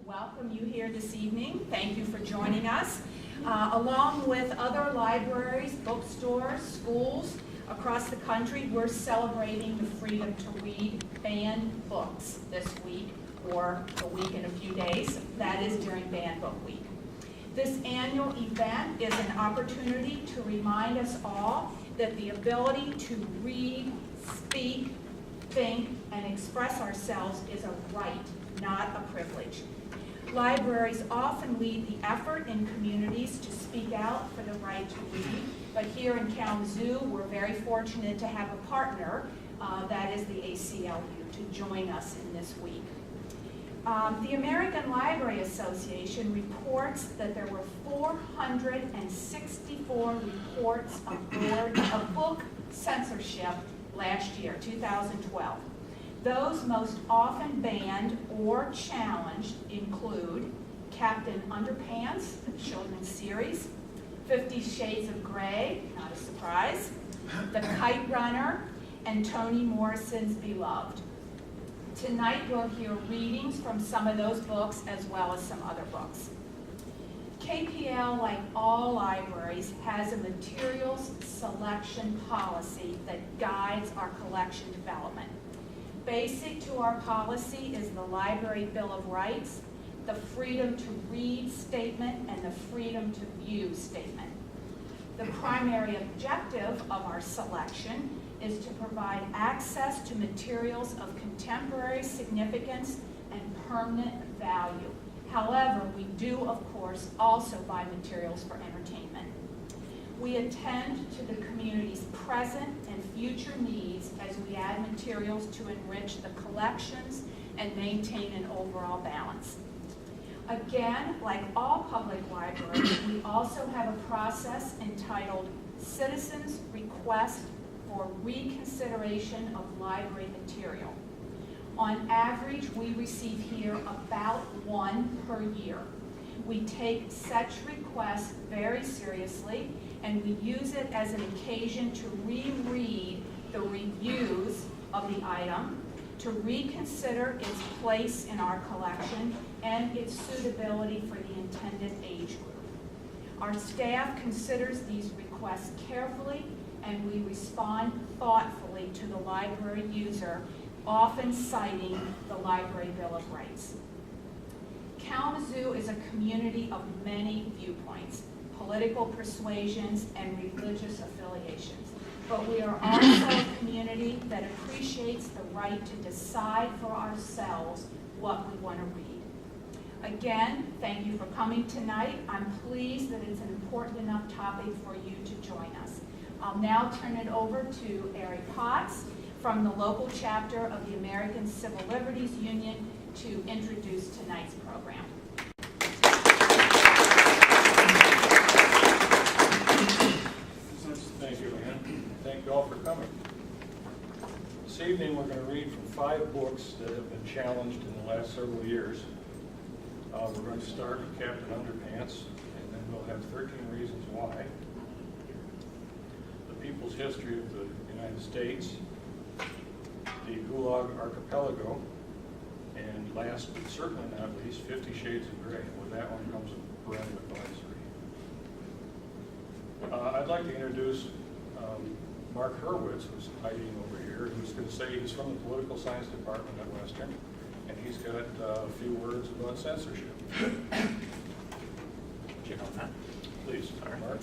welcome you here this evening. Thank you for joining us. Along with other libraries, bookstores, schools across the country, we're celebrating the freedom to read banned books this week, or a week and a few days. That is during Banned Book Week. This annual event is an opportunity to remind us all that the ability to read, speak, think, and express ourselves is a right, not a privilege. Libraries often lead the effort in communities to speak out for the right to read, but here in Kalamazoo, we're very fortunate to have a partner, that is the ACLU, to join us in this week. The American Library Association reports that there were 464 reports of book censorship last year, 2012. Those most often banned or challenged include Captain Underpants, the children's series, 50 Shades of Grey, not a surprise, The Kite Runner, and Toni Morrison's Beloved. Tonight we'll hear readings from some of those books as well as some other books. KPL, like all libraries, has a materials selection policy that guides our collection development. Basic to our policy is the Library Bill of Rights, the Freedom to Read statement, and the Freedom to View statement. The primary objective of our selection is to provide access to materials of contemporary significance and permanent value. However, we do, of course, also buy materials for entertainment. We attend to the community's present and future needs as we add materials to enrich the collections and maintain an overall balance. Again, like all public libraries, we also have a process entitled Citizens Request for Reconsideration of Library Material. On average, we receive here about one per year. We take such requests very seriously, and we use it as an occasion to reread the reviews of the item, to reconsider its place in our collection and its suitability for the intended age group. Our staff considers these requests carefully, and we respond thoughtfully to the library user, often citing the Library Bill of Rights. Kalamazoo is a community of many viewpoints, political persuasions, and religious affiliations. But we are also a community that appreciates the right to decide for ourselves what we want to read. Again, thank you for coming tonight. I'm pleased that it's an important enough topic for you to join us. I'll now turn it over to Eric Potts from the local chapter of the American Civil Liberties Union to introduce tonight's program. Thank you, Ann. Thank you all for coming. This evening we're going to read from 5 books that have been challenged in the last several years. We're going to start with Captain Underpants, and then we'll have 13 Reasons Why, The People's History of the United States, the Gulag Archipelago, and last but certainly not least, 50 Shades of Grey. With that one comes a parental advisory. I'd like to introduce Mark Hurwitz, who's hiding over here, who's going to say he's from the Political Science Department at Western, and he's got a few words about censorship. Please, Mark.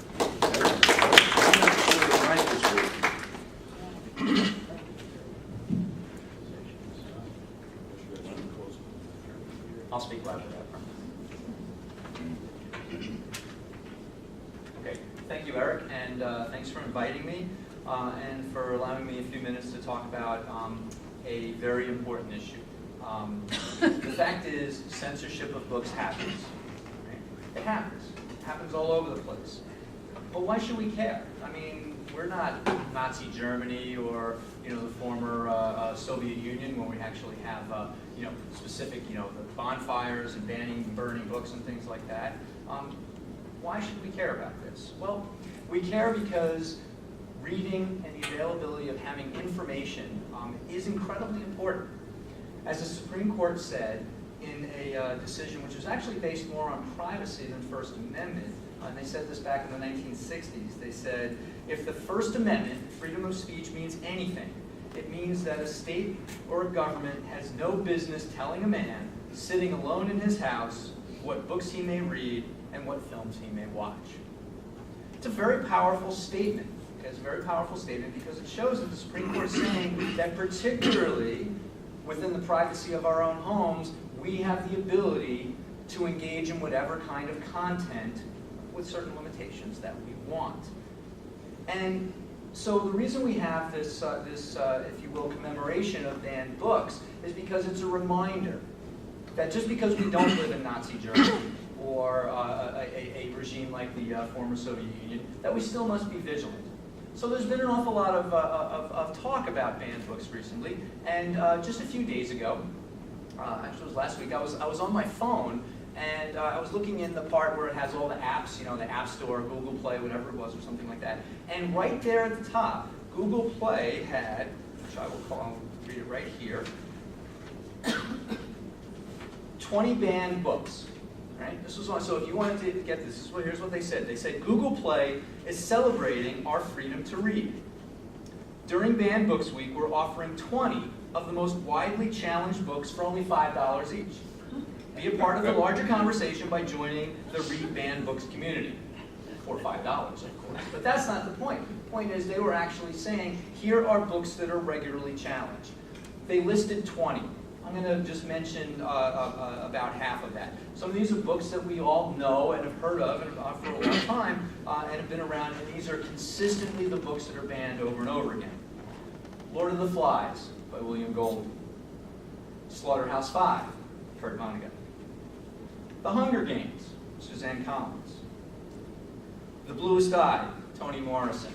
I'll speak louder. Okay, thank you, Eric, and thanks for inviting me and for allowing me a few minutes to talk about a very important issue. The fact is, censorship of books happens. Right? It happens. It happens all over the place. But why should we care? I mean, we're not Nazi Germany or the former Soviet Union, where we actually have specific the bonfires and banning and burning books and things like that. Why should we care about this? Well, we care because reading and the availability of having information is incredibly important. As the Supreme Court said, in a decision which was actually based more on privacy than First Amendment. And they said this back in the 1960s. They said, if the First Amendment, freedom of speech, means anything, it means that a state or a government has no business telling a man, sitting alone in his house, what books he may read and what films he may watch. It's a very powerful statement. It's a very powerful statement because it shows that the Supreme Court is saying that particularly within the privacy of our own homes, we have the ability to engage in whatever kind of content with certain limitations that we want. And so the reason we have this, if you will, commemoration of banned books is because it's a reminder that just because we don't live in Nazi Germany or a regime like the former Soviet Union, that we still must be vigilant. So there's been an awful lot of talk about banned books recently, and just a few days ago, actually it was last week, I was on my phone, and I was looking in the part where it has all the apps, you know, the App Store, Google Play, whatever it was, or something like that. And right there at the top, Google Play had, which I will call, read it right here, 20 banned books. Right? This was on, so if you wanted to get this, here's what they said. They said, Google Play is celebrating our freedom to read. During Banned Books Week, we're offering 20 of the most widely challenged books for only $5 each. Be a part of the larger conversation by joining the Read Banned Books community. For $5, of course. But that's not the point. The point is they were actually saying, here are books that are regularly challenged. They listed 20. I'm going to just mention about half of that. Some of these are books that we all know and have heard of for a long time and have been around, and these are consistently the books that are banned over and over again. Lord of the Flies by William Golding. Slaughterhouse-Five, Kurt Vonnegut. The Hunger Games, Suzanne Collins. The Bluest Eye, Toni Morrison.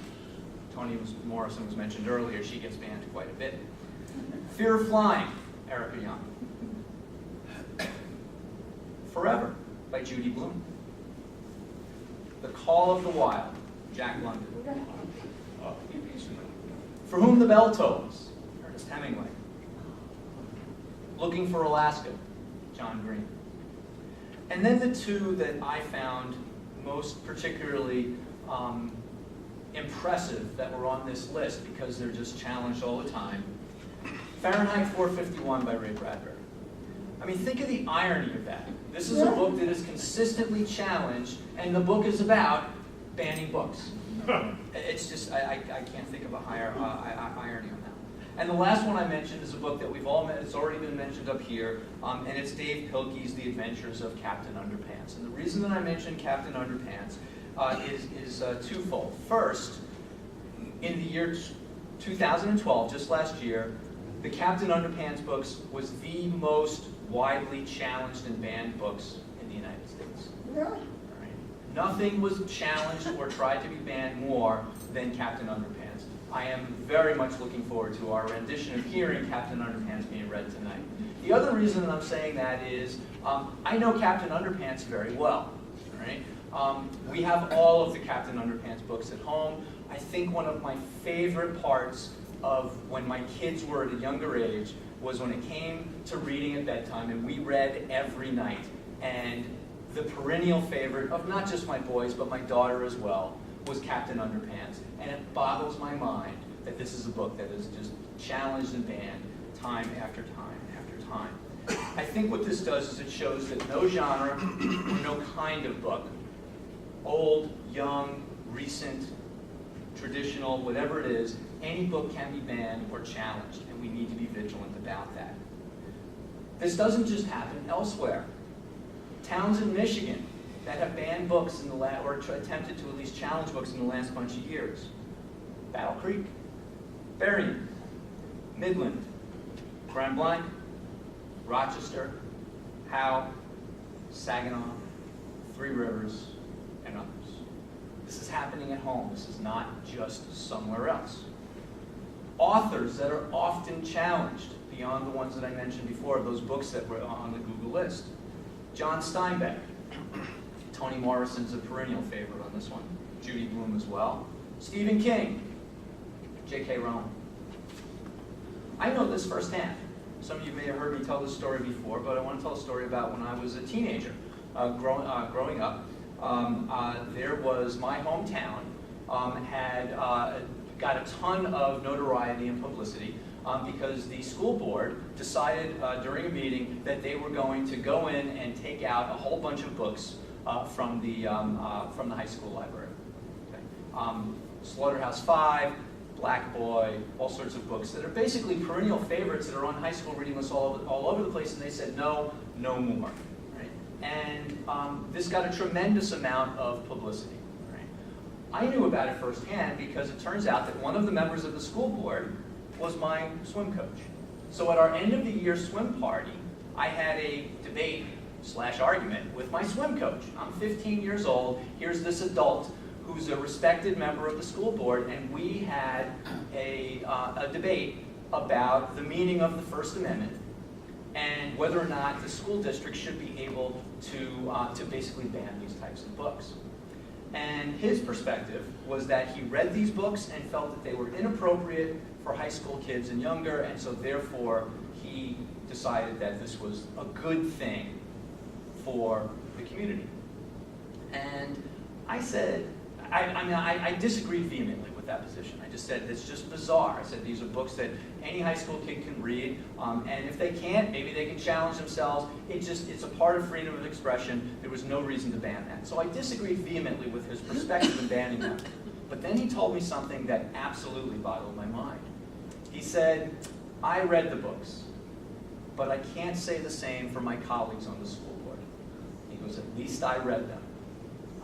Morrison was mentioned earlier. She gets banned quite a bit. Fear of Flying, Erica Young. Forever by Judy Blume. The Call of the Wild, Jack London. For Whom the Bell Tolls, Ernest Hemingway. Looking for Alaska, John Green. And then the two that I found most particularly impressive that were on this list because they're just challenged all the time. Fahrenheit 451 by Ray Bradbury. I mean, think of the irony of that. This is a book that is consistently challenged, and the book is about banning books. It's just, I can't think of a higher irony on that. And the last one I mentioned is a book that we've all met, it's already been mentioned up here, and it's Dave Pilkey's The Adventures of Captain Underpants. And the reason that I mentioned Captain Underpants is twofold. First, in the year 2012, just last year, the Captain Underpants books was the most widely challenged and banned books in the United States. Really? Right? Nothing was challenged or tried to be banned more than Captain Underpants. I am very much looking forward to our rendition of hearing Captain Underpants being read tonight. The other reason that I'm saying that is I know Captain Underpants very well. Right? We have all of the Captain Underpants books at home. I think one of my favorite parts of when my kids were at a younger age was when it came to reading at bedtime, and we read every night. And the perennial favorite of not just my boys, but my daughter as well, was Captain Underpants. And it boggles my mind that this is a book that is just challenged and banned time after time after time. I think what this does is it shows that no genre or no kind of book, old, young, recent, traditional, whatever it is, any book can be banned or challenged, and we need to be vigilant about that. This doesn't just happen elsewhere. Towns in Michigan that have banned books in the or attempted to at least challenge books in the last bunch of years. Battle Creek, Berrien, Midland, Grand Blanc, Rochester, Howe, Saginaw, Three Rivers, and others. This is happening at home. This is not just somewhere else. Authors that are often challenged, beyond the ones that I mentioned before, those books that were on the Google list. John Steinbeck. Toni Morrison's a perennial favorite on this one. Judy Blume as well. Stephen King. J.K. Rowling. I know this firsthand. Some of you may have heard me tell this story before, but I want to tell a story about when I was a teenager. Growing up, there was my hometown had got a ton of notoriety and publicity because the school board decided during a meeting that they were going to go in and take out a whole bunch of books from the high school library. Okay. Slaughterhouse-Five, Black Boy, all sorts of books that are basically perennial favorites that are on high school reading lists all over the place, and they said no more. Right? And this got a tremendous amount of publicity. Right? I knew about it firsthand because it turns out that one of the members of the school board was my swim coach. So at our end of the year swim party, I had a debate/argument with my swim coach. I'm 15 years old. Here's this adult who's a respected member of the school board, and we had a debate about the meaning of the First Amendment and whether or not the school district should be able to basically ban these types of books. And his perspective was that he read these books and felt that they were inappropriate for high school kids and younger, and so therefore he decided that this was a good thing for the community. And I said, I disagreed vehemently with that position. I just said, it's just bizarre. I said, these are books that any high school kid can read, and if they can't, maybe they can challenge themselves. It's a part of freedom of expression. There was no reason to ban that. So I disagreed vehemently with his perspective in banning them. But then he told me something that absolutely boggled my mind. He said, I read the books, but I can't say the same for my colleagues on the school board. He goes, at least I read them.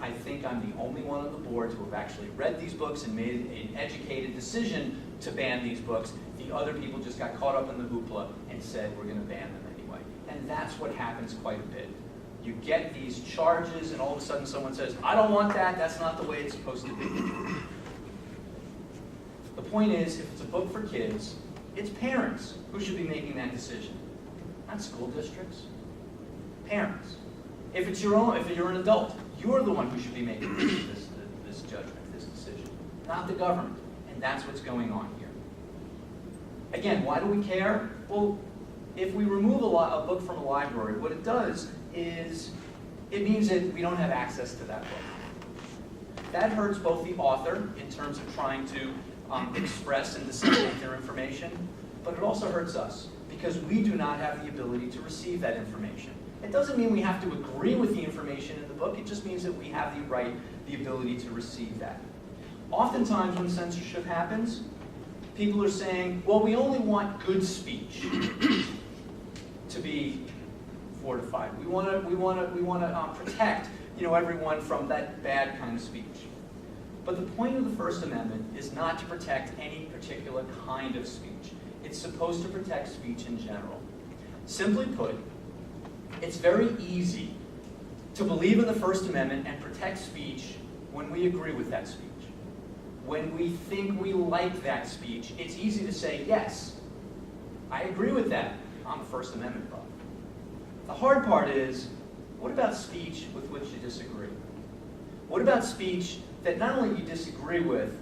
I think I'm the only one on the board who have actually read these books and made an educated decision to ban these books. The other people just got caught up in the hoopla and said, we're going to ban them anyway. And that's what happens quite a bit. You get these charges, and all of a sudden someone says, I don't want that, that's not the way it's supposed to be. The point is, if it's a book for kids, it's parents who should be making that decision, not school districts. Parents. If it's your own, if you're an adult, you're the one who should be making this judgment, this decision, not the government. And that's what's going on here. Again, why do we care? Well, if we remove a book from a library, what it does is it means that we don't have access to that book. That hurts both the author in terms of trying to express and disseminate their information, but it also hurts us because we do not have the ability to receive that information. It doesn't mean we have to agree with the information in the book. It just means that we have the ability to receive that. Oftentimes when censorship happens, people are saying, well, we only want good speech to be fortified. We want to protect everyone from that bad kind of speech. But the point of the First Amendment is not to protect any particular kind of speech. It's supposed to protect speech in general. Simply put, it's very easy to believe in the First Amendment and protect speech when we agree with that speech. When we think we like that speech, it's easy to say, yes, I agree with that. I'm a First Amendment buff. The hard part is, what about speech with which you disagree? What about speech that not only you disagree with,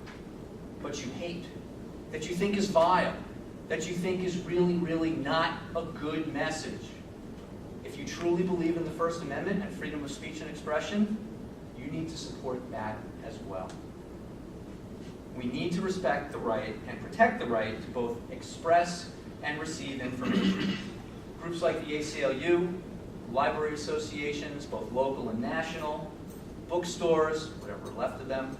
but you hate, that you think is vile, that you think is really, really not a good message? If you truly believe in the First Amendment and freedom of speech and expression, you need to support that as well. We need to respect the right and protect the right to both express and receive information. Groups like the ACLU, library associations, both local and national, bookstores, whatever left of them,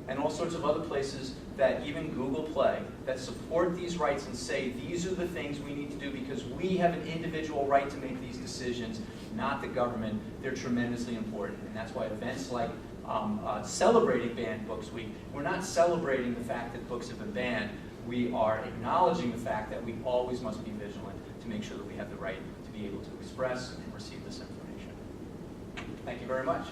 and all sorts of other places that even Google Play, that support these rights and say these are the things we need to do because we have an individual right to make these decisions, not the government. They're tremendously important. And that's why events like celebrating Banned Books Week, we're not celebrating the fact that books have been banned. We are acknowledging the fact that we always must be vigilant to make sure that we have the right to be able to express and receive this information. Thank you very much.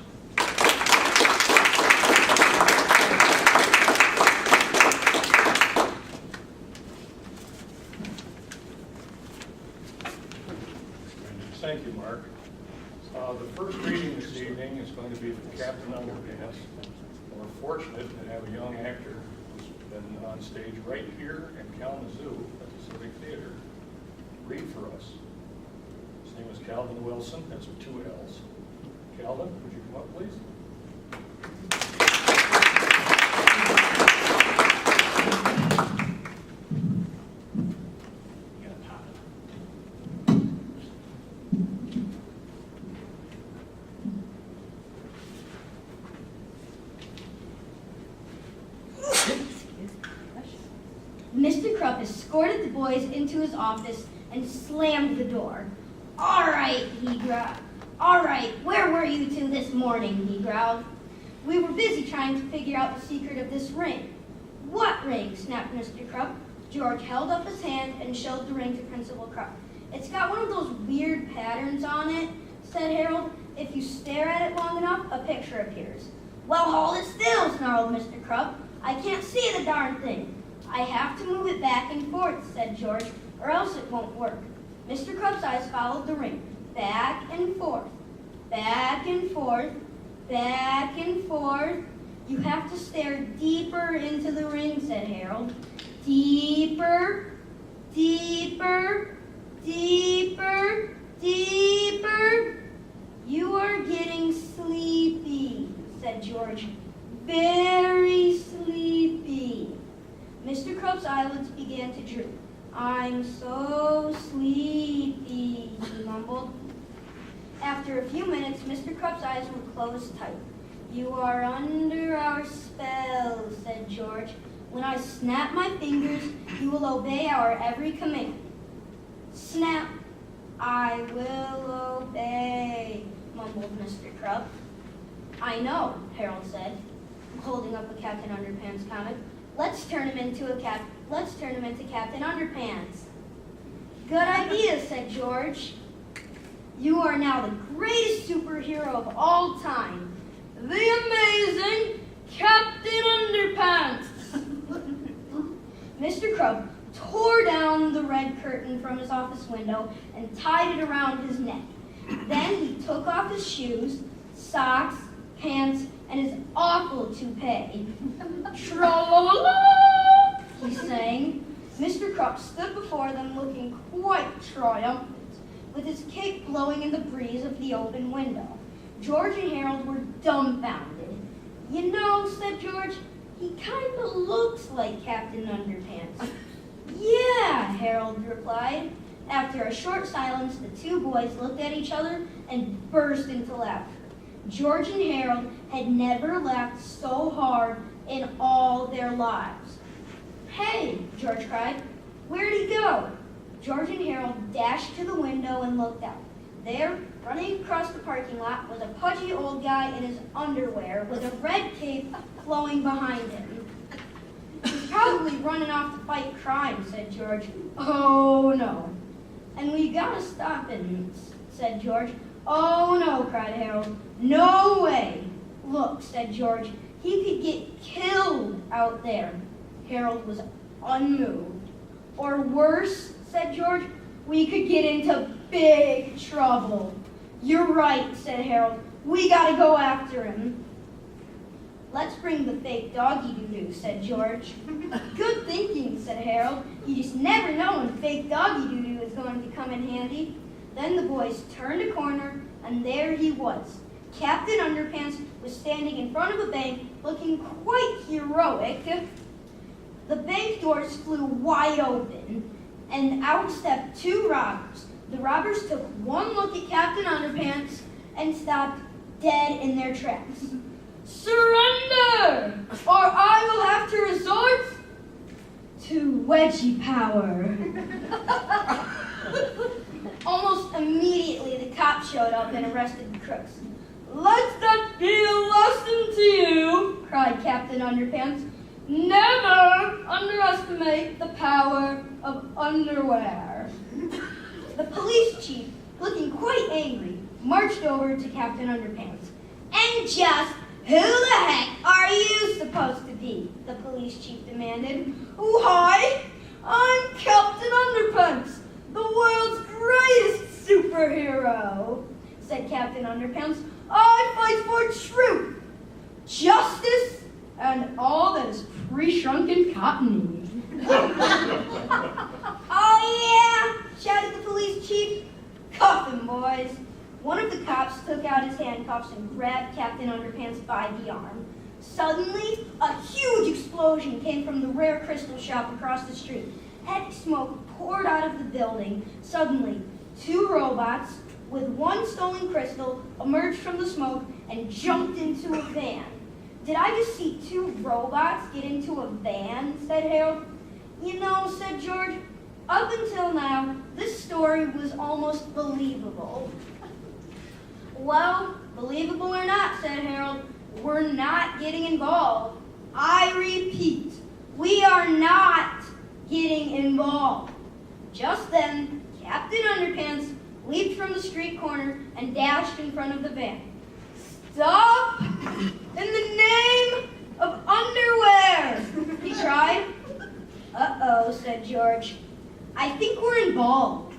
Thank you, Mark. The first reading this evening is going to be from Captain Underpants. We're fortunate to have a young actor who's been on stage right here in Kalamazoo at the Civic Theater. read for us. His name is Calvin Willson, that's with 2 L's. Calvin, would you come up, please? Mr. Krupp escorted the boys into his office and slammed the door. "All right," he growled. "All right, where were you two this morning?" he growled. "We were busy trying to figure out the secret of this ring." "What ring?" snapped Mr. Krupp. George held up his hand and showed the ring to Principal Krupp. "It's got one of those weird patterns on it," said Harold. "If you stare at it long enough, a picture appears." "Well, hold it still," snarled Mr. Krupp. "I can't see the darn thing." "I have to move it back and forth," said George, "or else it won't work." Mr. Krupp's eyes followed the ring, back and forth, back and forth, back and forth. "You have to stare deeper into the ring," said Harold. "Deeper, deeper, deeper, deeper." "You are getting sleepy," said George. "Very sleepy." Mr. Krupp's eyelids began to droop. "I'm so sleepy," he mumbled. After a few minutes, Mr. Krupp's eyes were closed tight. "You are under our spell," said George. "When I snap my fingers, you will obey our every command." "Snap." "I will obey," mumbled Mr. Krupp. "I know," Harold said, holding up a Captain Underpants comic. Let's turn him into Captain Underpants." "Good idea," said George. "You are now the greatest superhero of all time, the amazing Captain Underpants." Mr. Krupp tore down the red curtain from his office window and tied it around his neck. Then he took off his shoes, socks, pants, and his awful toupee. "Tra-la-la-la," he sang. Mr. Krupp stood before them looking quite triumphant, with his cape blowing in the breeze of the open window. George and Harold were dumbfounded. "You know," said George, "he kind of looks like Captain Underpants." "Yeah," Harold replied. After a short silence, the 2 boys looked at each other and burst into laughter. George and Harold had never laughed so hard in all their lives. "Hey," George cried, "where'd he go?" George and Harold dashed to the window and looked out. There, running across the parking lot, was a pudgy old guy in his underwear with a red cape flowing behind him. "He's probably running off to fight crime," said George. "Oh, no." "And we gotta stop him," said George. "Oh, no," cried Harold. "No way." "Look," said George, "he could get killed out there." Harold was unmoved. "Or worse," said George, "we could get into big trouble." "You're right," said Harold. "We gotta go after him." "Let's bring the fake doggy doo-doo," said George. "Good thinking," said Harold. "You just never know when fake doggy doo-doo is going to come in handy." Then the boys turned a corner, and there he was. Captain Underpants was standing in front of a bank, looking quite heroic. The bank doors flew wide open, and out stepped 2 robbers. The robbers took one look at Captain Underpants and stopped dead in their tracks. "Surrender, or I will have to resort to wedgie power." Almost immediately, the cops showed up and arrested the crooks. "Let that be a lesson to you," cried Captain Underpants. "Never underestimate the power of underwear." The police chief, looking quite angry, marched over to Captain Underpants. "And just who the heck are you supposed to be?" the police chief demanded. "Why, I'm Captain Underpants, the world's greatest superhero," said Captain Underpants. "I fight for truth, justice, and all that is pre-shrunken cottony." "Oh yeah," shouted the handcuffs and grabbed Captain Underpants by the arm. Suddenly, a huge explosion came from the rare crystal shop across the street. Heavy smoke poured out of the building. Suddenly, two robots with one stolen crystal emerged from the smoke and jumped into a van. Did I just see two robots get into a van? Said Harold. You know, said George, up until now, this story was almost believable. Well, believable or not, said Harold, we're not getting involved. I repeat, we are not getting involved. Just then, Captain Underpants leaped from the street corner and dashed in front of the van. Stop! In the name of underwear! He cried. Uh-oh, said George. I think we're involved.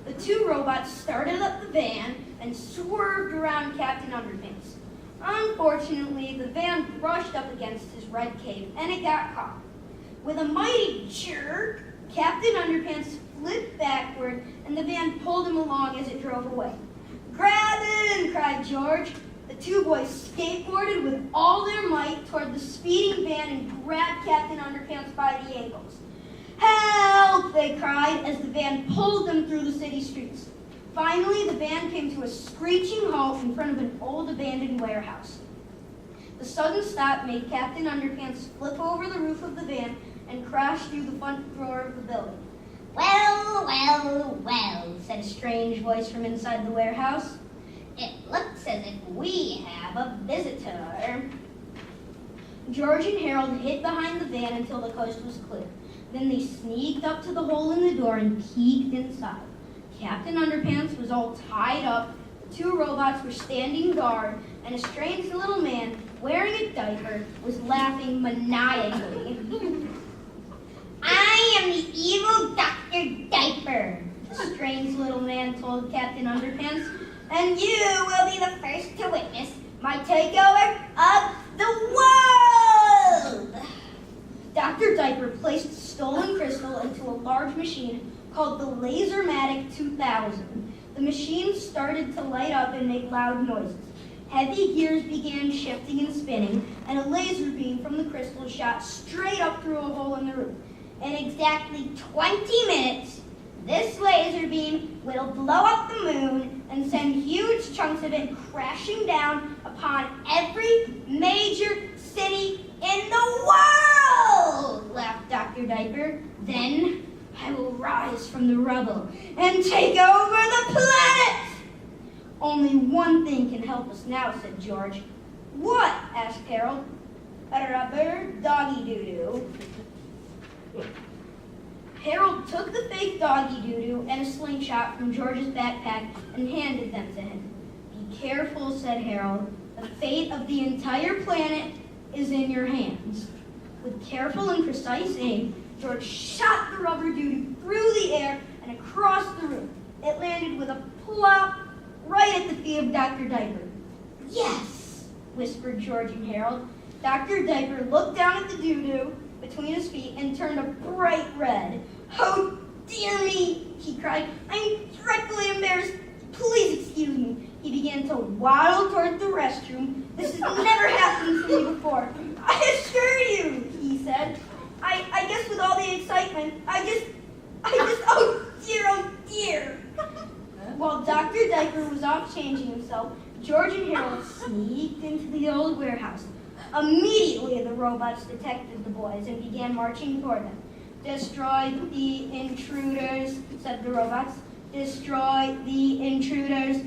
The two robots started up the van and swerved around Captain Underpants. Unfortunately, the van brushed up against his red cape and it got caught. With a mighty jerk, Captain Underpants flipped backward and the van pulled him along as it drove away. Grab him! Cried George. The two boys skateboarded with all their might toward the speeding van and grabbed Captain Underpants by the ankles. Help! They cried as the van pulled them through the city streets. Finally, the van came to a screeching halt in front of an old abandoned warehouse. The sudden stop made Captain Underpants flip over the roof of the van and crash through the front door of the building. Well, well, well, said a strange voice from inside the warehouse. It looks as if we have a visitor. George and Harold hid behind the van until the coast was clear. Then they sneaked up to the hole in the door and peeked inside. Captain Underpants was all tied up, the two robots were standing guard, and a strange little man wearing a diaper was laughing maniacally. I am the evil Dr. Diaper, the strange little man told Captain Underpants, and you will be the first to witness my takeover of the world. Dr. Diaper placed stolen crystal into a large machine called the Lasermatic 2000. The machine started to light up and make loud noises. Heavy gears began shifting and spinning, and a laser beam from the crystal shot straight up through a hole in the roof. In exactly 20 minutes, this laser beam will blow up the moon and send huge chunks of it crashing down upon every major city in the world, laughed Dr. Diaper. Then I will rise from the rubble and take over the planet. Only one thing can help us now, said George. What? Asked Harold. A rubber doggy doo-doo. Harold took the fake doggy doo-doo and a slingshot from George's backpack and handed them to him. Be careful, said Harold. The fate of the entire planet is in your hands. With careful and precise aim, George shot the rubber doo-doo through the air and across the room. It landed with a plop right at the feet of Dr. Diaper. Yes, whispered George and Harold. Dr. Diaper looked down at the doo-doo between his feet and turned a bright red. Oh, dear me, he cried. I'm dreadfully embarrassed. Please excuse me. He began to waddle toward the restroom. This has never happened to me before. I assure you, he said. I guess with all the excitement, I just, oh dear. While Dr. Diaper was off changing himself, George and Harold sneaked into the old warehouse. Immediately, the robots detected the boys and began marching toward them. Destroy the intruders, said the robots. Destroy the intruders.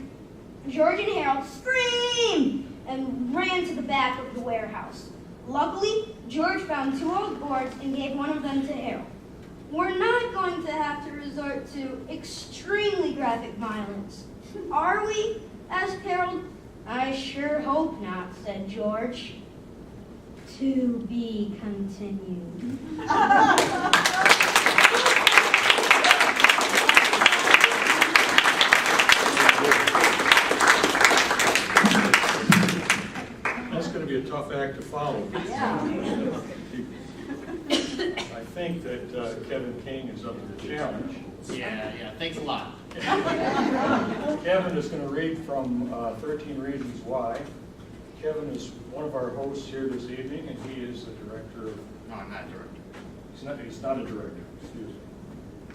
George and Harold screamed and ran to the back of the warehouse. Luckily, George found two old boards and gave one of them to Harold. We're not going to have to resort to extremely graphic violence, are we? Asked Harold. I sure hope not, said George. To be continued. That's going to be a tough act to follow. Yeah. I think that Kevin King is up to the challenge. Yeah, thanks a lot. Kevin is going to read from 13 Reasons Why. Kevin is one of our hosts here this evening, and he is the director of... No, I'm not a director. He's not a director, excuse me.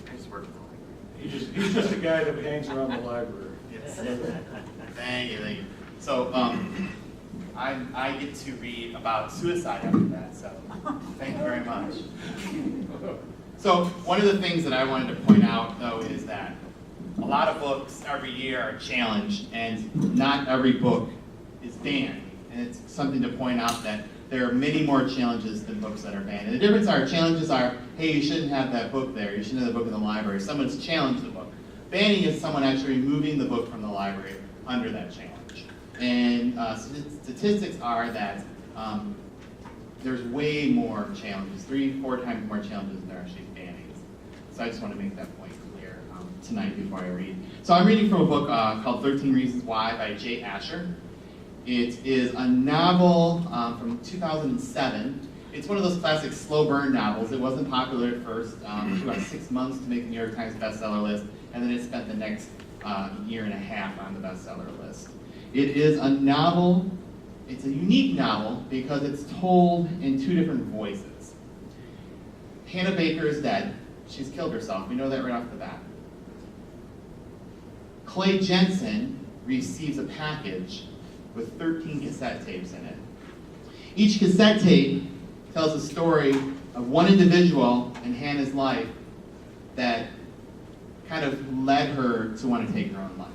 I just work at the library. He's just a guy that hangs around the library. Yes. Thank you. So, I get to read about suicide after that, so thank you very much. So, one of the things that I wanted to point out, though, is that a lot of books every year are challenged, and not every book is banned. And it's something to point out that there are many more challenges than books that are banned. And the difference are, challenges are, hey, you shouldn't have that book there, you shouldn't have the book in the library. Someone's challenged the book. Banning is someone actually removing the book from the library under that challenge. And statistics are that there's way more challenges, 3-4 times more challenges than there are actually bannings. So I just want to make that point clear tonight before I read. So I'm reading from a book called 13 Reasons Why by J. Asher. It is a novel from 2007. It's one of those classic slow burn novels. It wasn't popular at first. It took about 6 months to make the New York Times bestseller list, and then it spent the next year and a half on the bestseller list. It is a novel. It's a unique novel because it's told in 2 different voices. Hannah Baker is dead. She's killed herself. We know that right off the bat. Clay Jensen receives a package with 13 cassette tapes in it. Each cassette tape tells a story of one individual in Hannah's life that kind of led her to want to take her own life.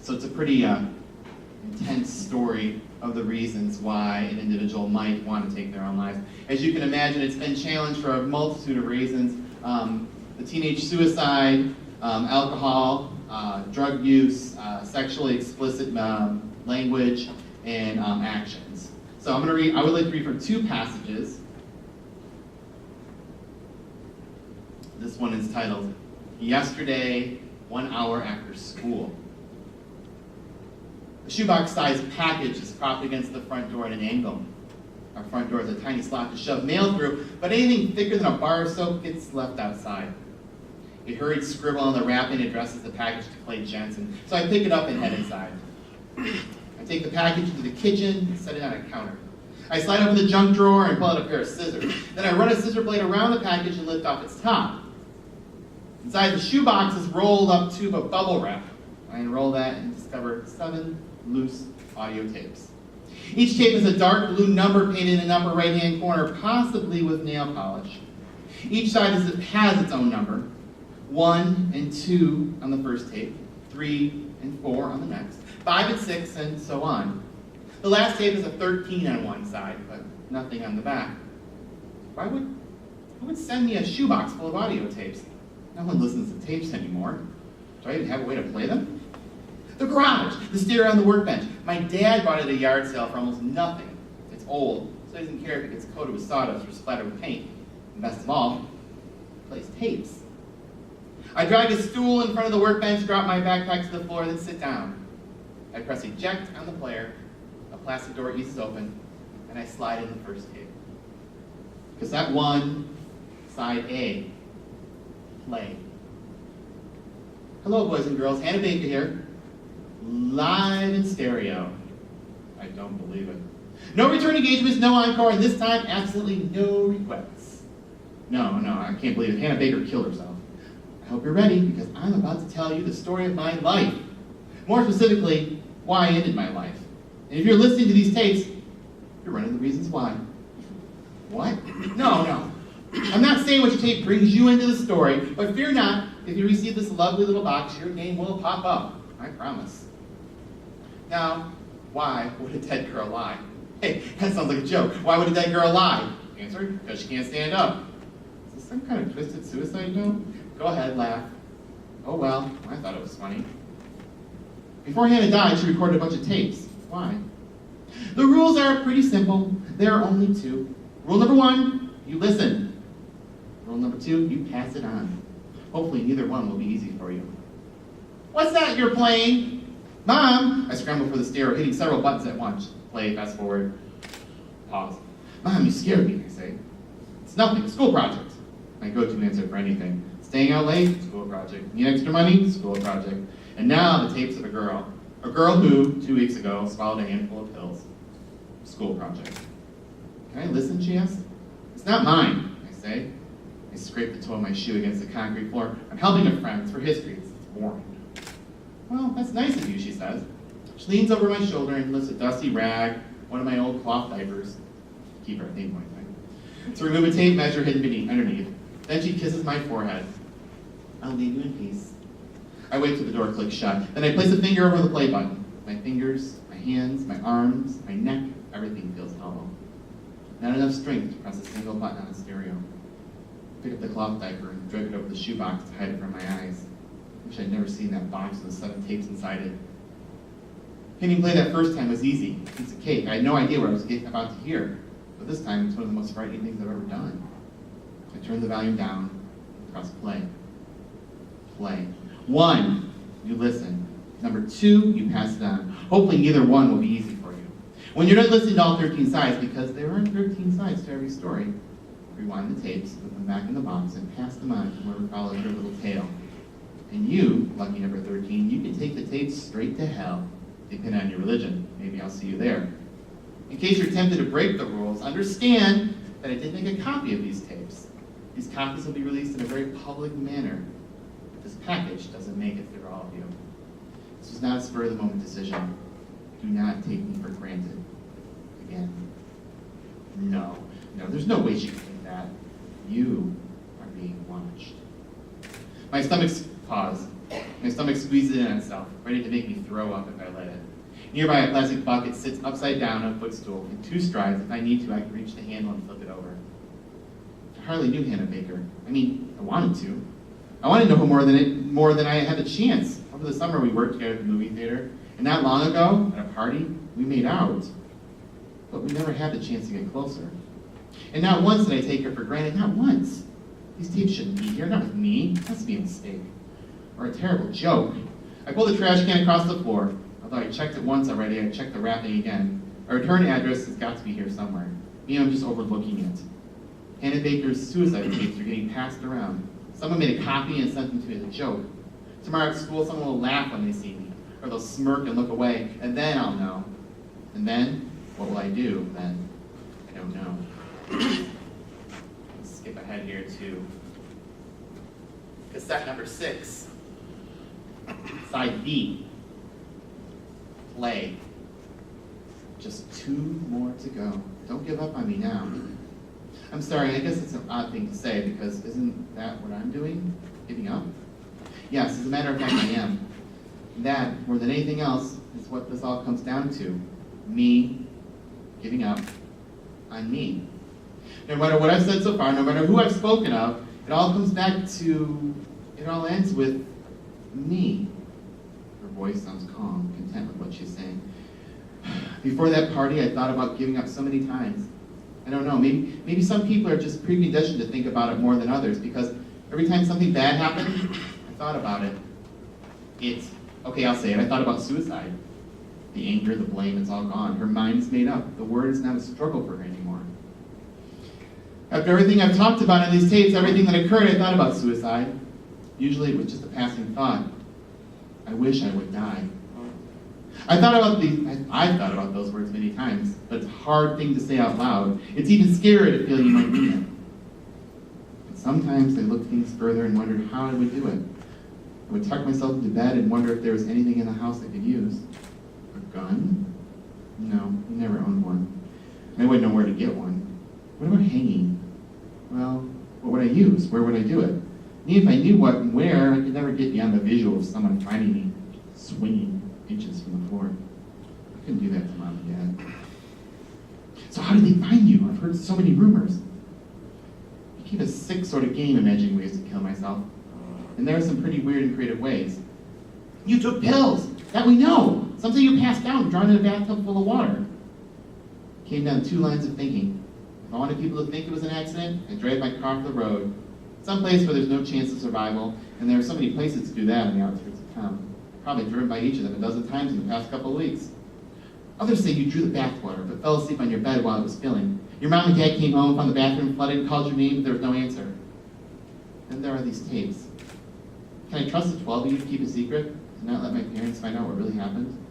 So it's a pretty intense story of the reasons why an individual might want to take their own lives. As you can imagine, it's been challenged for a multitude of reasons. The teenage suicide, alcohol, drug use, sexually explicit language, and actions. So I'm going to read, I would like to read from 2 passages. This one is titled, Yesterday, 1 hour after school. A shoebox-sized package is propped against the front door at an angle. Our front door is a tiny slot to shove mail through, but anything thicker than a bar of soap gets left outside. A hurried scribble on the wrapping addresses the package to Clay Jensen, so I pick it up and head inside. I take the package into the kitchen and set it on a counter. I slide open the junk drawer and pull out a pair of scissors. Then I run a scissor blade around the package and lift off its top. Inside the shoebox is rolled up tube of bubble wrap. I unroll that and discover 7 loose audio tapes. Each tape is a dark blue number painted in the upper right-hand corner, possibly with nail polish. Each side has its own number. 1 and 2 on the first tape, 3 and 4 on the next, 5 and 6, and so on. The last tape is a 13 on one side, but nothing on the back. Who would send me a shoebox full of audio tapes? No one listens to tapes anymore. Do I even have a way to play them? The garage, the stereo on the workbench. My dad bought it at a yard sale for almost nothing. It's old, so he doesn't care if it gets coated with sawdust or splattered with paint. And best of all, it plays tapes. I drag a stool in front of the workbench, drop my backpack to the floor, then sit down. I press eject on the player, a plastic door eases open, and I slide in the first tape. Cassette 1, side A, play. Hello, boys and girls, Hannah Baker here. Live in stereo. I don't believe it. No return engagements, no encore, and this time, absolutely no requests. No, I can't believe it. Hannah Baker killed herself. I hope you're ready, because I'm about to tell you the story of my life. More specifically, why I ended my life. And if you're listening to these tapes, you're running the reasons why. What? No. I'm not saying which tape brings you into the story, but fear not, if you receive this lovely little box, your name will pop up. I promise. Now, why would a dead girl lie? Hey, that sounds like a joke. Why would a dead girl lie? Answer, because she can't stand up. Is this some kind of twisted suicide note? Go ahead, laugh. Oh well, I thought it was funny. Before Hannah died, she recorded a bunch of tapes. Why? The rules are pretty simple. There are only 2. Rule number 1, you listen. Rule number 2, you pass it on. Hopefully neither one will be easy for you. What's that you're playing? Mom! I scramble for the stereo, hitting several buttons at once. Play, fast forward, pause. Mom, you scared me, I say. It's nothing, a school project. My go-to answer for anything. Staying out late? School project. Need extra money? School project. And now the tapes of a girl. A girl who, 2 weeks ago, swallowed a handful of pills. School project. Can I listen, she asks. It's not mine, I say. I scrape the toe of my shoe against the concrete floor. I'm helping a friend. It's for history. It's boring. Well, that's nice of you, she says. She leans over my shoulder and lifts a dusty rag, one of my old cloth diapers. Keep her thing going, right? To remove a tape measure hidden underneath. Then she kisses my forehead. I'll leave you in peace. I wait till the door clicks shut. Then I place a finger over the play button. My fingers, my hands, my arms, my neck, everything feels hollow. Not enough strength to press a single button on a stereo. I pick up the cloth diaper and drape it over the shoebox to hide it from my eyes. I wish I'd never seen that box with the 7 tapes inside it. Hitting play that first time was easy. It's a cake. I had no idea what I was about to hear. But this time, it's one of the most frightening things I've ever done. I turn the volume down and press play. Play. 1, you listen. Number 2, you pass it on. Hopefully neither one will be easy for you. When you're not listening to all 13 sides, because there aren't 13 sides to every story, rewind the tapes, put them back in the box, and pass them on to whoever follows your little tale. And you, lucky number 13, you can take the tapes straight to hell, depending on your religion. Maybe I'll see you there. In case you're tempted to break the rules, understand that I did make a copy of these tapes. These copies will be released in a very public manner. But this package doesn't make it through all of you. This was not a spur-of-the-moment decision. Do not take me for granted. Again. No, there's no way she can think that. You are being watched. My stomach paused. My stomach squeezes in on itself, ready to make me throw up if I let it. Nearby, a plastic bucket sits upside down on a footstool. In 2 strides, if I need to, I can reach the handle and flip it over. I hardly knew Hannah Baker. I wanted to. I wanted to know her more than I had a chance. Over the summer, we worked together at the movie theater, and not long ago, at a party, we made out. But we never had the chance to get closer. And not once did I take her for granted. Not once. These tapes shouldn't be here, not with me. It must be a mistake. Or a terrible joke. I pulled the trash can across the floor. Although I checked it once already, I checked the wrapping again. A return address has got to be here somewhere. Me, I'm just overlooking it. Hannah Baker's suicide tapes are getting passed around. Someone made a copy and sent them to me as a joke. Tomorrow at school, someone will laugh when they see me. Or they'll smirk and look away, and then I'll know. And then, what will I do then? I don't know. Let's skip ahead here to cassette number 6. Side B. Play. Just 2 more to go. Don't give up on me now. I'm sorry, I guess it's an odd thing to say, because isn't that what I'm doing? Giving up? Yes, as a matter of fact, I am. That, more than anything else, is what this all comes down to. Me giving up on me. No matter what I've said so far, no matter who I've spoken of, it all comes back to, it all ends with me. Her voice sounds calm, content with what she's saying. Before that party, I thought about giving up so many times. I don't know, maybe some people are just preconditioned to think about it more than others, because every time something bad happened, I thought about it. Okay, I'll say it, I thought about suicide. The anger, the blame, it's all gone. Her mind's made up. The word is not a struggle for her anymore. After everything I've talked about in these tapes, everything that occurred, I thought about suicide. Usually it was just a passing thought. I wish I would die. I've thought about those words many times, but it's a hard thing to say out loud. It's even scarier to feel you might mean it. But sometimes I looked things further and wondered how I would do it. I would tuck myself into bed and wonder if there was anything in the house I could use. A gun? No, we never owned one. I wouldn't know where to get one. What about hanging? Well, what would I use? Where would I do it? And if I knew what and where, I could never get beyond the visual of someone finding me swinging inches from the floor. I couldn't do that to Mom and Dad. So how did they find you? I've heard so many rumors. It became a sick sort of game imagining ways to kill myself. And there are some pretty weird and creative ways. You took pills! That we know! Something you passed down, drawn in a bathtub full of water. Came down 2 lines of thinking. If I wanted people to think it was an accident, I drive my car off the road. Someplace where there's no chance of survival, and there are so many places to do that on the outskirts of town. I've probably driven by each of them a dozen times in the past couple of weeks. Others say you drew the bathwater, but fell asleep on your bed while it was filling. Your mom and dad came home, found the bathroom flooded, called your name, but there was no answer. there are these tapes. Can I trust the 12 of you to keep a secret? To not let my parents find out what really happened?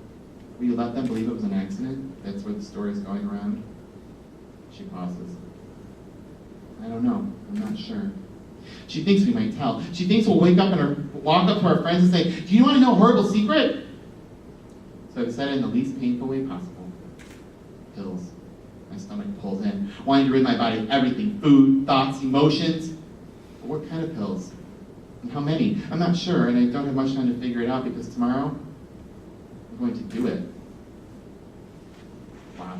Will you let them believe it was an accident? That's where the story is going around. She pauses. I don't know. I'm not sure. She thinks we might tell. She thinks we'll wake up and walk up to our friends and say, do you want to know a horrible secret? So I've said it in the least painful way possible. Pills. My stomach pulls in, wanting to rid my body of everything. Food, thoughts, emotions. But what kind of pills? And how many? I'm not sure, and I don't have much time to figure it out because tomorrow, I'm going to do it. Wow.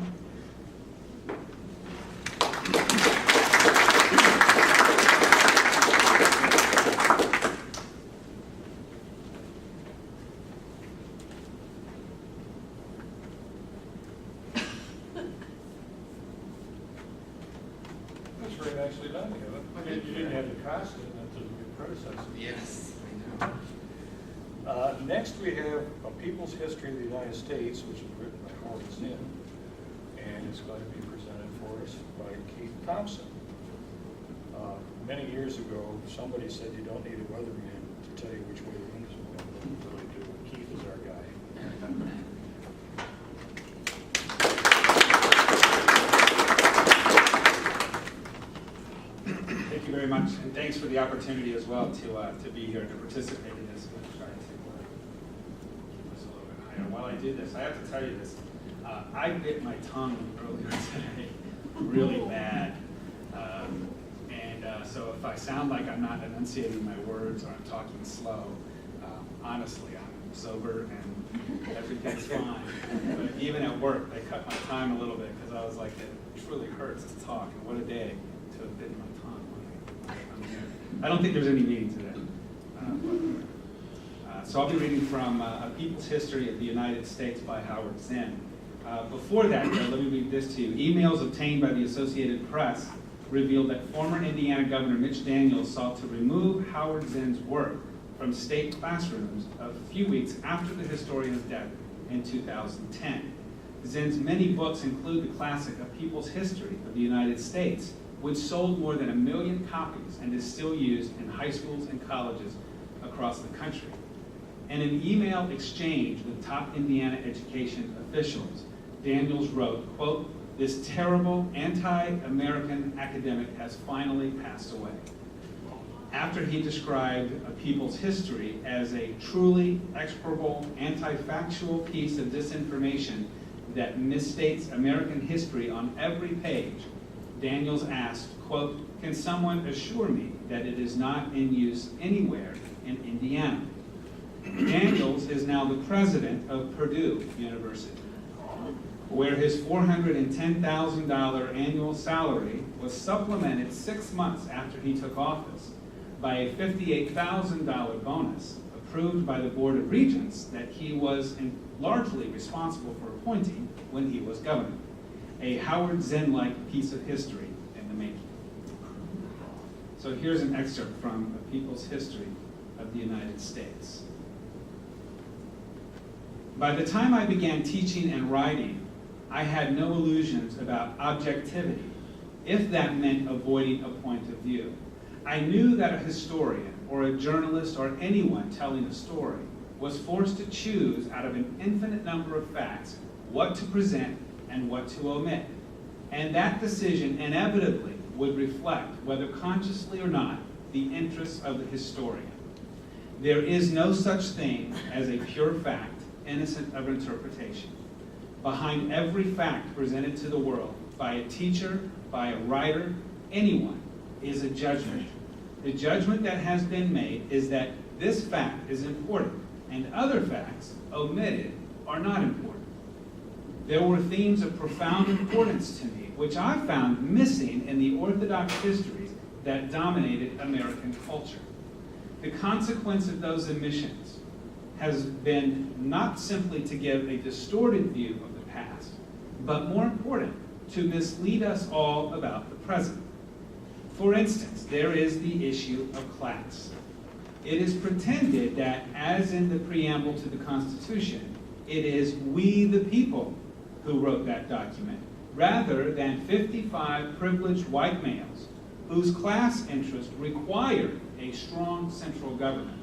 That's very nicely done, Kevin. You didn't have the costume, that's a good predecessor. Yes, I know. Next, we have A People's History of the United States, which is written by Howard Zinn, and it's going to be presented for us by Keith Thompson. Many years ago, somebody said you don't need a weatherman to tell you which way the wind is blowing, but you really do. Keith is our guy. Thank you very much, and thanks for the opportunity as well to be here to participate in this. I'm trying to keep this a little bit higher. While I do this, I have to tell you this. I bit my tongue earlier today, really bad. So if I sound like I'm not enunciating my words or I'm talking slow, honestly, I'm sober and everything's fine. But even at work, they cut my time a little bit because I was like, it truly hurts to talk, and what a day to have bitten my tongue when I'm here. I don't think there's any meaning to that. So I'll be reading from A People's History of the United States by Howard Zinn. Before that, though, let me read this to you. Emails obtained by the Associated Press revealed that former Indiana Governor Mitch Daniels sought to remove Howard Zinn's work from state classrooms a few weeks after the historian's death in 2010. Zinn's many books include the classic A People's History of the United States, which sold more than 1 million copies and is still used in high schools and colleges across the country. In an email exchange with top Indiana education officials, Daniels wrote, quote, "This terrible anti-American academic has finally passed away." After he described A People's History as a truly execrable, anti-factual piece of disinformation that misstates American history on every page, Daniels asked, quote, "Can someone assure me that it is not in use anywhere in Indiana?" Daniels is now the president of Purdue University, where his $410,000 annual salary was supplemented 6 months after he took office by a $58,000 bonus approved by the Board of Regents that he was largely responsible for appointing when he was governor. A Howard Zinn-like piece of history in the making. So here's an excerpt from A People's History of the United States. By the time I began teaching and writing, I had no illusions about objectivity, if that meant avoiding a point of view. I knew that a historian or a journalist or anyone telling a story was forced to choose out of an infinite number of facts what to present and what to omit. And that decision inevitably would reflect, whether consciously or not, the interests of the historian. There is no such thing as a pure fact, innocent of interpretation. Behind every fact presented to the world by a teacher, by a writer, anyone, is a judgment. The judgment that has been made is that this fact is important and other facts, omitted, are not important. There were themes of profound importance to me, which I found missing in the orthodox histories that dominated American culture. The consequence of those omissions has been not simply to give a distorted view of the past, but more important, to mislead us all about the present. For instance, there is the issue of class. It is pretended that, as in the preamble to the Constitution, it is we the people who wrote that document, rather than 55 privileged white males whose class interest required a strong central government.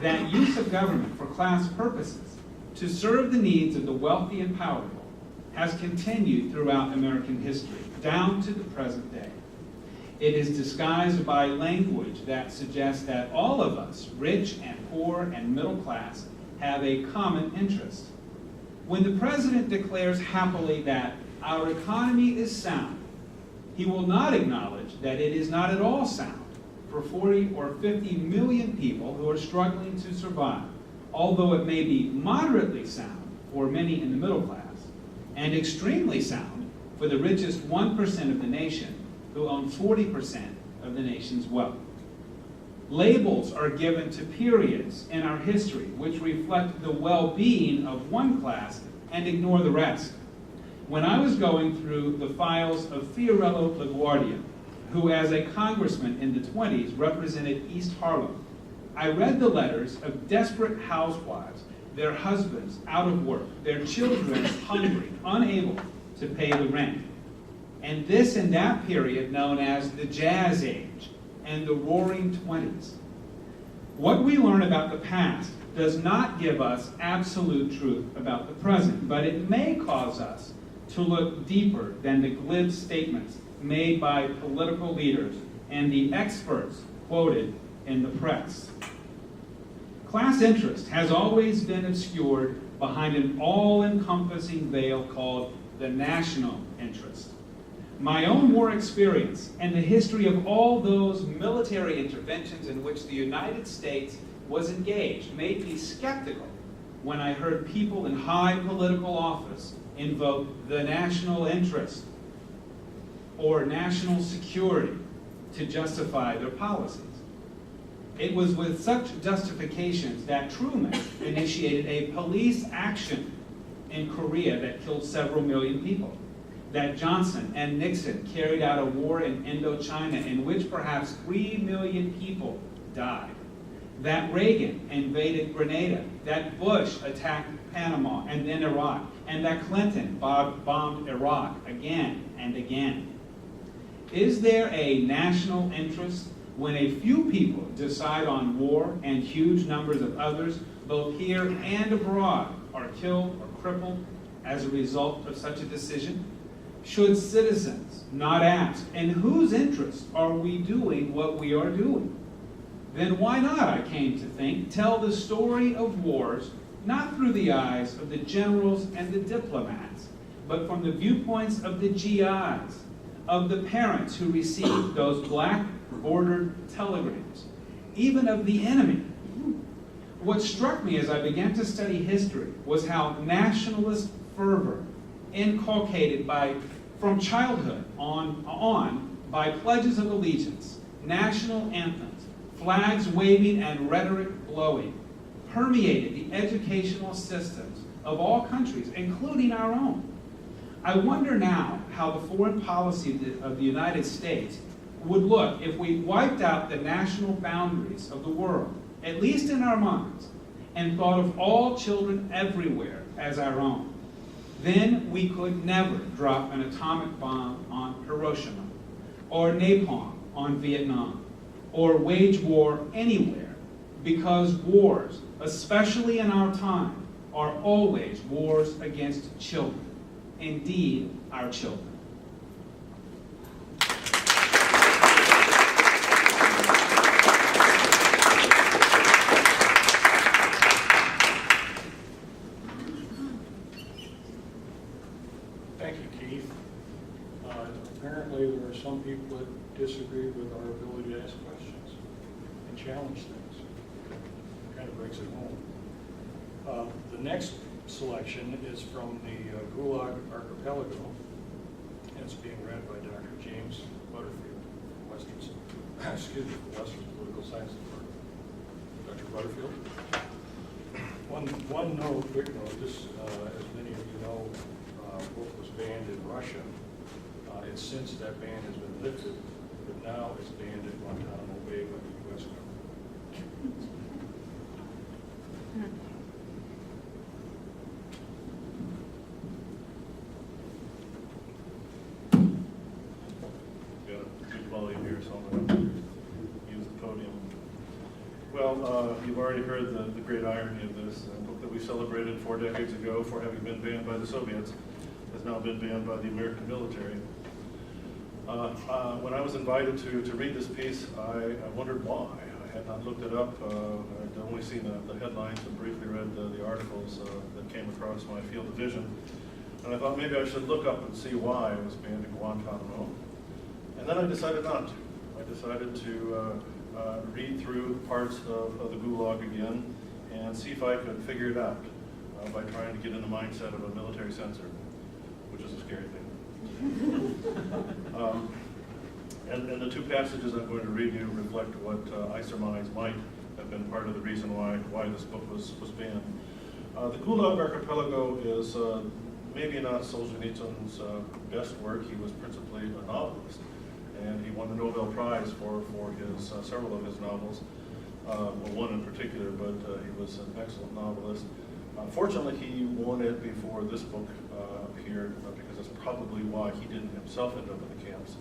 That use of government for class purposes to serve the needs of the wealthy and powerful has continued throughout American history, down to the present day. It is disguised by language that suggests that all of us, rich and poor and middle class, have a common interest. When the president declares happily that our economy is sound, he will not acknowledge that it is not at all sound for 40 or 50 million people who are struggling to survive, although it may be moderately sound for many in the middle class, and extremely sound for the richest 1% of the nation who own 40% of the nation's wealth. Labels are given to periods in our history which reflect the well-being of one class and ignore the rest. When I was going through the files of Fiorello LaGuardia, who as a congressman in the 20s represented East Harlem, I read the letters of desperate housewives, their husbands out of work, their children hungry, unable to pay the rent. And this in that period known as the Jazz Age and the Roaring Twenties. What we learn about the past does not give us absolute truth about the present, but it may cause us to look deeper than the glib statements made by political leaders and the experts quoted in the press. Class interest has always been obscured behind an all-encompassing veil called the national interest. My own war experience and the history of all those military interventions in which the United States was engaged made me skeptical when I heard people in high political office invoke the national interest or national security to justify their policies. It was with such justifications that Truman initiated a police action in Korea that killed several million people, that Johnson and Nixon carried out a war in Indochina in which perhaps 3 million people died, that Reagan invaded Grenada, that Bush attacked Panama and then Iraq, and that Clinton bombed Iraq again and again. Is there a national interest when a few people decide on war and huge numbers of others, both here and abroad, are killed or crippled as a result of such a decision? Should citizens not ask, in whose interest are we doing what we are doing? Then why not, I came to think, tell the story of wars not through the eyes of the generals and the diplomats, but from the viewpoints of the GIs, of the parents who received those black bordered telegrams, even of the enemy. What struck me as I began to study history was how nationalist fervor, inculcated from childhood on by pledges of allegiance, national anthems, flags waving and rhetoric blowing, permeated the educational systems of all countries, including our own. I wonder now how the foreign policy of the United States would look if we wiped out the national boundaries of the world, at least in our minds, and thought of all children everywhere as our own. Then we could never drop an atomic bomb on Hiroshima, or napalm on Vietnam, or wage war anywhere, because wars, especially in our time, are always wars against children. Indeed, our children. Thank you, Keith. Apparently, there are some people that disagree with our ability to ask questions and challenge things. Kind of brings it home. The next selection is from the Gulag Archipelago, and it's being read by Dr. James Butterfield from Western Political Science Department. Dr. Butterfield. One note, quick note, this, as many of you know, book was banned in Russia. It's since that ban has been lifted, but now it's banned at Guantanamo Bay by the U.S. government. Got a good volume here, so I'm going to use the podium Well, you've already heard the great irony of this. A book that we celebrated 4 decades ago for having been banned by the Soviets has now been banned by the American military. When I was invited to read this piece, I wondered why. I had not looked it up. I'd only seen the headlines and briefly read the articles that came across my field of vision. And I thought maybe I should look up and see why it was banned in Guantanamo. And then I decided not to. I decided to read through parts of the Gulag again and see if I could figure it out by trying to get in the mindset of a military censor, which is a scary thing. And the 2 passages I'm going to read you reflect what I surmise might have been part of the reason why this book was banned. The Gulag Archipelago is maybe not Solzhenitsyn's best work. He was principally a novelist, and he won the Nobel Prize for his several of his novels, well, one in particular, but he was an excellent novelist. Fortunately, he won it before this book appeared, because that's probably why he didn't himself end up in the camps,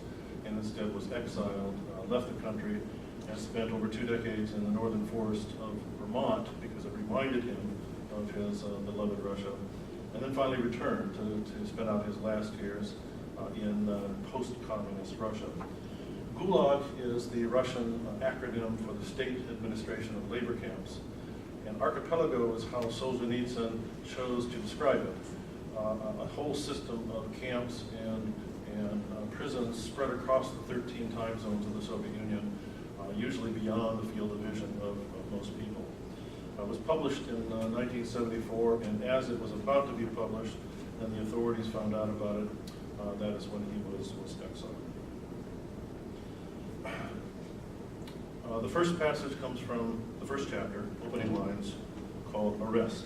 and instead was exiled, left the country, and spent over 2 decades in the northern forest of Vermont, because it reminded him of his beloved Russia, and then finally returned to spend out his last years in post-communist Russia. Gulag is the Russian acronym for the State Administration of Labor Camps, and archipelago is how Solzhenitsyn chose to describe it. A whole system of camps and prisons spread across the 13 time zones of the Soviet Union, usually beyond the field of vision of most people. It was published in 1974, and as it was about to be published, and the authorities found out about it, that is when he was exiled. The first passage comes from the first chapter, opening lines, called Arrest.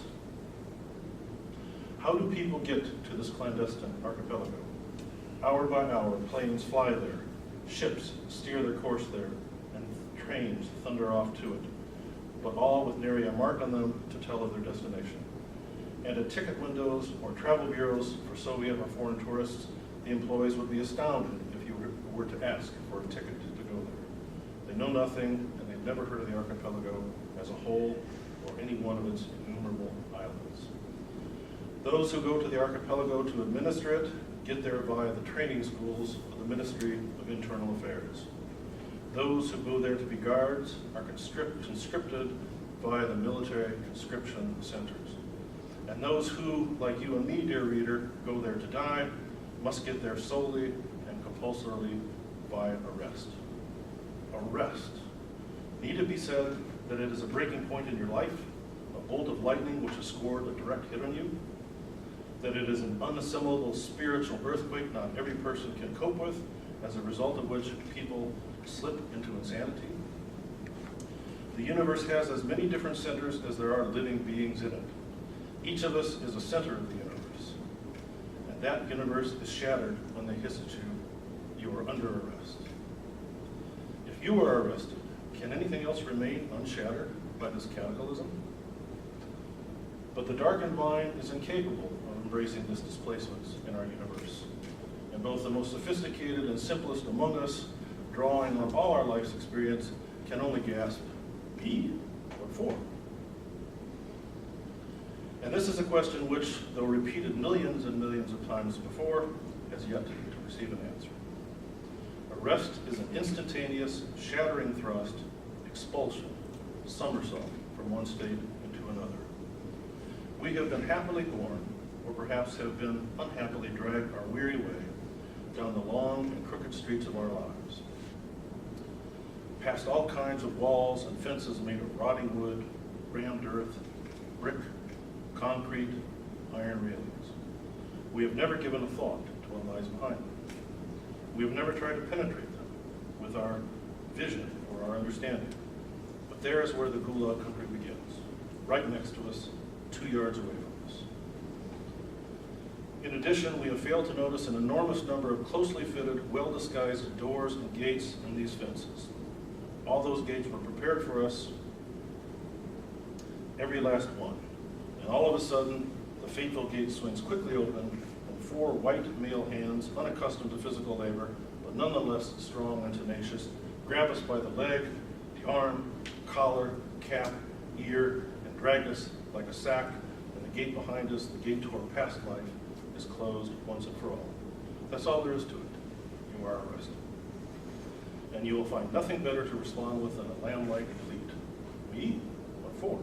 How do people get to this clandestine archipelago? Hour by hour, planes fly there, ships steer their course there, and trains thunder off to it, but all with nary a mark on them to tell of their destination. And at ticket windows or travel bureaus for Soviet or foreign tourists, the employees would be astounded if you were to ask for a ticket to go there. They know nothing, and they've never heard of the archipelago as a whole or any one of its innumerable islands. Those who go to the archipelago to administer it get there via the training schools of the Ministry of Internal Affairs. Those who go there to be guards are conscripted via the military conscription centers. And those who, like you and me, dear reader, go there to die, must get there solely and compulsorily by arrest. Arrest. Need it be said that it is a breaking point in your life, a bolt of lightning which has scored a direct hit on you? That it is an unassimilable spiritual earthquake not every person can cope with, as a result of which people slip into insanity? The universe has as many different centers as there are living beings in it. Each of us is a center of the universe. And that universe is shattered when they hiss at you. You are under arrest. If you are arrested, can anything else remain unshattered by this cataclysm? But the darkened mind is incapable of embracing this displacement in our universe. And both the most sophisticated and simplest among us, drawing on all our life's experience, can only gasp, me? What for? And this is a question which, though repeated millions and millions of times before, has yet to receive an answer. Arrest is an instantaneous, shattering thrust, expulsion, somersault from one state into another. We have been happily born, or perhaps have been unhappily dragged our weary way down the long and crooked streets of our lives, past all kinds of walls and fences made of rotting wood, rammed earth, brick, concrete, iron railings. We have never given a thought to what lies behind them. We have never tried to penetrate them with our vision or our understanding. But there is where the Gulag country begins, right next to us, 2 yards away from us. In addition, we have failed to notice an enormous number of closely fitted, well-disguised doors and gates in these fences. All those gates were prepared for us, every last one. And all of a sudden, the fateful gate swings quickly open, and 4 white male hands, unaccustomed to physical labor, but nonetheless strong and tenacious, grab us by the leg, the arm, collar, cap, ear, and dragged us like a sack, and the gate behind us, the gate to our past life, is closed once and for all. That's all there is to it. You are arrested. And you will find nothing better to respond with than a lamb-like pleat. Me? What for?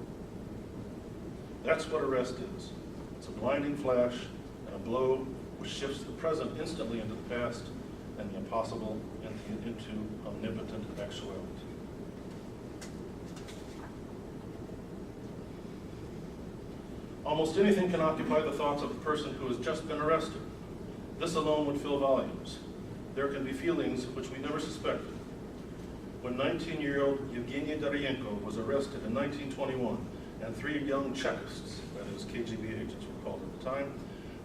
That's what arrest is. It's a blinding flash and a blow which shifts the present instantly into the past and the impossible into omnipotent actuality. Almost anything can occupy the thoughts of a person who has just been arrested. This alone would fill volumes. There can be feelings which we never suspected. When 19-year-old Yevgeny Derienko was arrested in 1921, and 3 young Chekists, that is KGB agents were called at the time,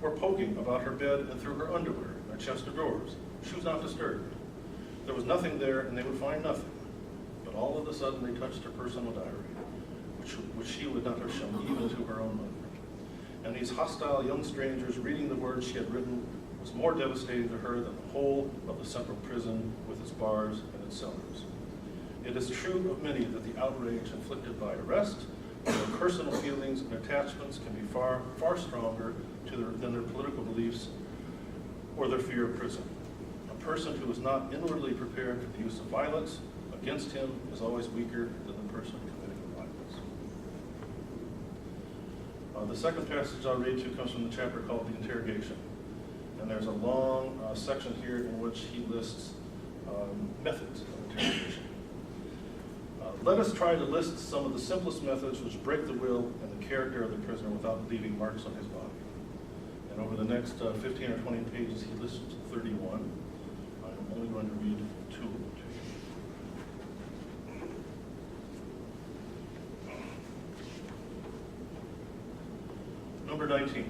were poking about her bed and through her underwear in a chest of drawers. She was not disturbed. There was nothing there, and they would find nothing. But all of a sudden, they touched her personal diary, which she would not have shown even to her own mother. And these hostile young strangers reading the words she had written was more devastating to her than the whole of the central prison with its bars and its cellars. It is true of many that the outrage inflicted by arrest and their personal feelings and attachments can be far, far stronger than their political beliefs or their fear of prison. A person who is not inwardly prepared for the use of violence against him is always weaker than the person committing the violence. The second passage I'll read to comes from the chapter called The Interrogation. And there's a long section here in which he lists methods of interrogation. Let us try to list some of the simplest methods which break the will and the character of the prisoner without leaving marks on his body. And over the next 15 or 20 pages, he lists 31. I'm only going to read 2 of them to you. Number 19.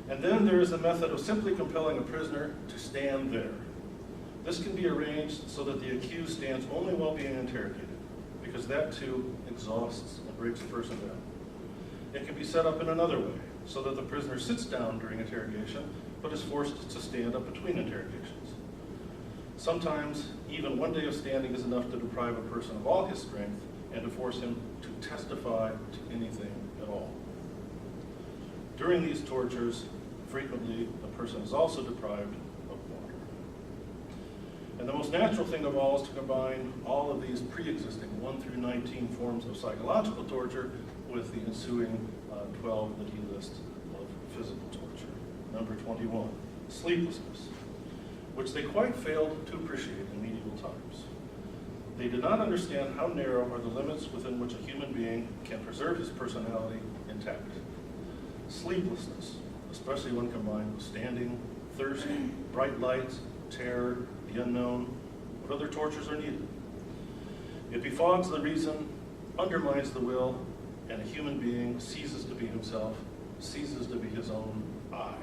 And then there is the method of simply compelling a prisoner to stand there. This can be arranged so that the accused stands only while being interrogated, because that too exhausts and breaks the person down. It can be set up in another way, so that the prisoner sits down during interrogation, but is forced to stand up between interrogations. Sometimes, even one day of standing is enough to deprive a person of all his strength and to force him to testify to anything at all. During these tortures, frequently, the person is also deprived of water. And the most natural thing of all is to combine all of these pre-existing 1 through 19 forms of psychological torture with the ensuing 12 that he lists of physical torture. Number 21, sleeplessness, which they quite failed to appreciate in medieval times. They did not understand how narrow are the limits within which a human being can preserve his personality intact. Sleeplessness, especially when combined with standing, thirst, bright lights, terror, the unknown, what other tortures are needed? It befogs the reason, undermines the will, and a human being ceases to be himself, ceases to be his own I.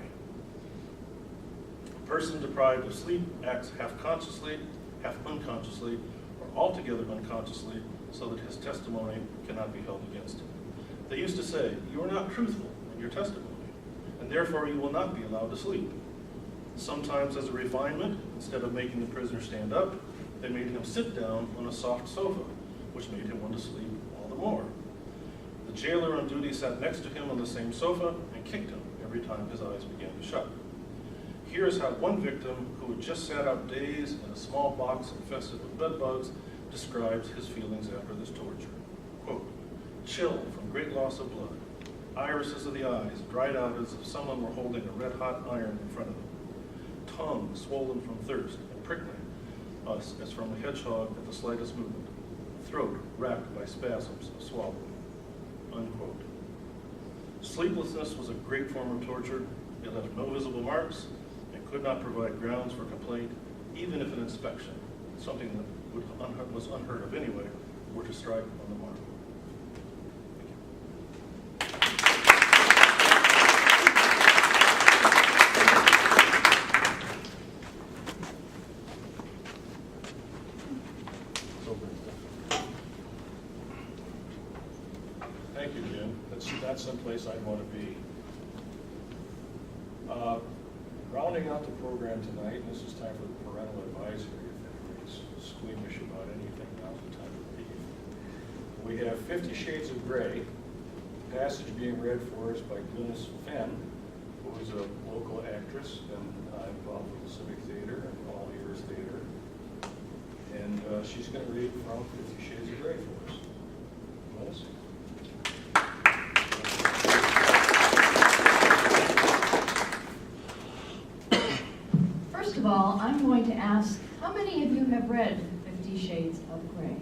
A person deprived of sleep acts half consciously, half unconsciously, or altogether unconsciously, so that his testimony cannot be held against him. They used to say, "You are not truthful in your testimony, and therefore you will not be allowed to sleep." Sometimes as a refinement, instead of making the prisoner stand up, they made him sit down on a soft sofa, which made him want to sleep all the more. The jailer on duty sat next to him on the same sofa and kicked him every time his eyes began to shut. Here is how one victim, who had just sat out days in a small box infested with bed bugs, describes his feelings after this torture. Quote, "Chill from great loss of blood. Irises of the eyes dried out as if someone were holding a red-hot iron in front of them. Tongue swollen from thirst and prickling us as from a hedgehog at the slightest movement. Throat racked by spasms of swallowing." Unquote. Sleeplessness was a great form of torture. It left no visible marks and could not provide grounds for complaint, even if an inspection, something that was unheard of anyway, were to strike on the mark. Thank you, Jim. That's someplace I'd want to be. Rounding out the program tonight, this is time for the parental advisory. If anybody's squeamish about anything, now's the time to leave. We have 50 Shades of Grey, passage being read for us by Gwyneth Fenn, who is a local actress and involved with the Civic Theater and All Ears Theater. And she's going to read from 50 Shades of Grey for us. Gwyneth? First of all, I'm going to ask, how many of you have read 50 Shades of Grey?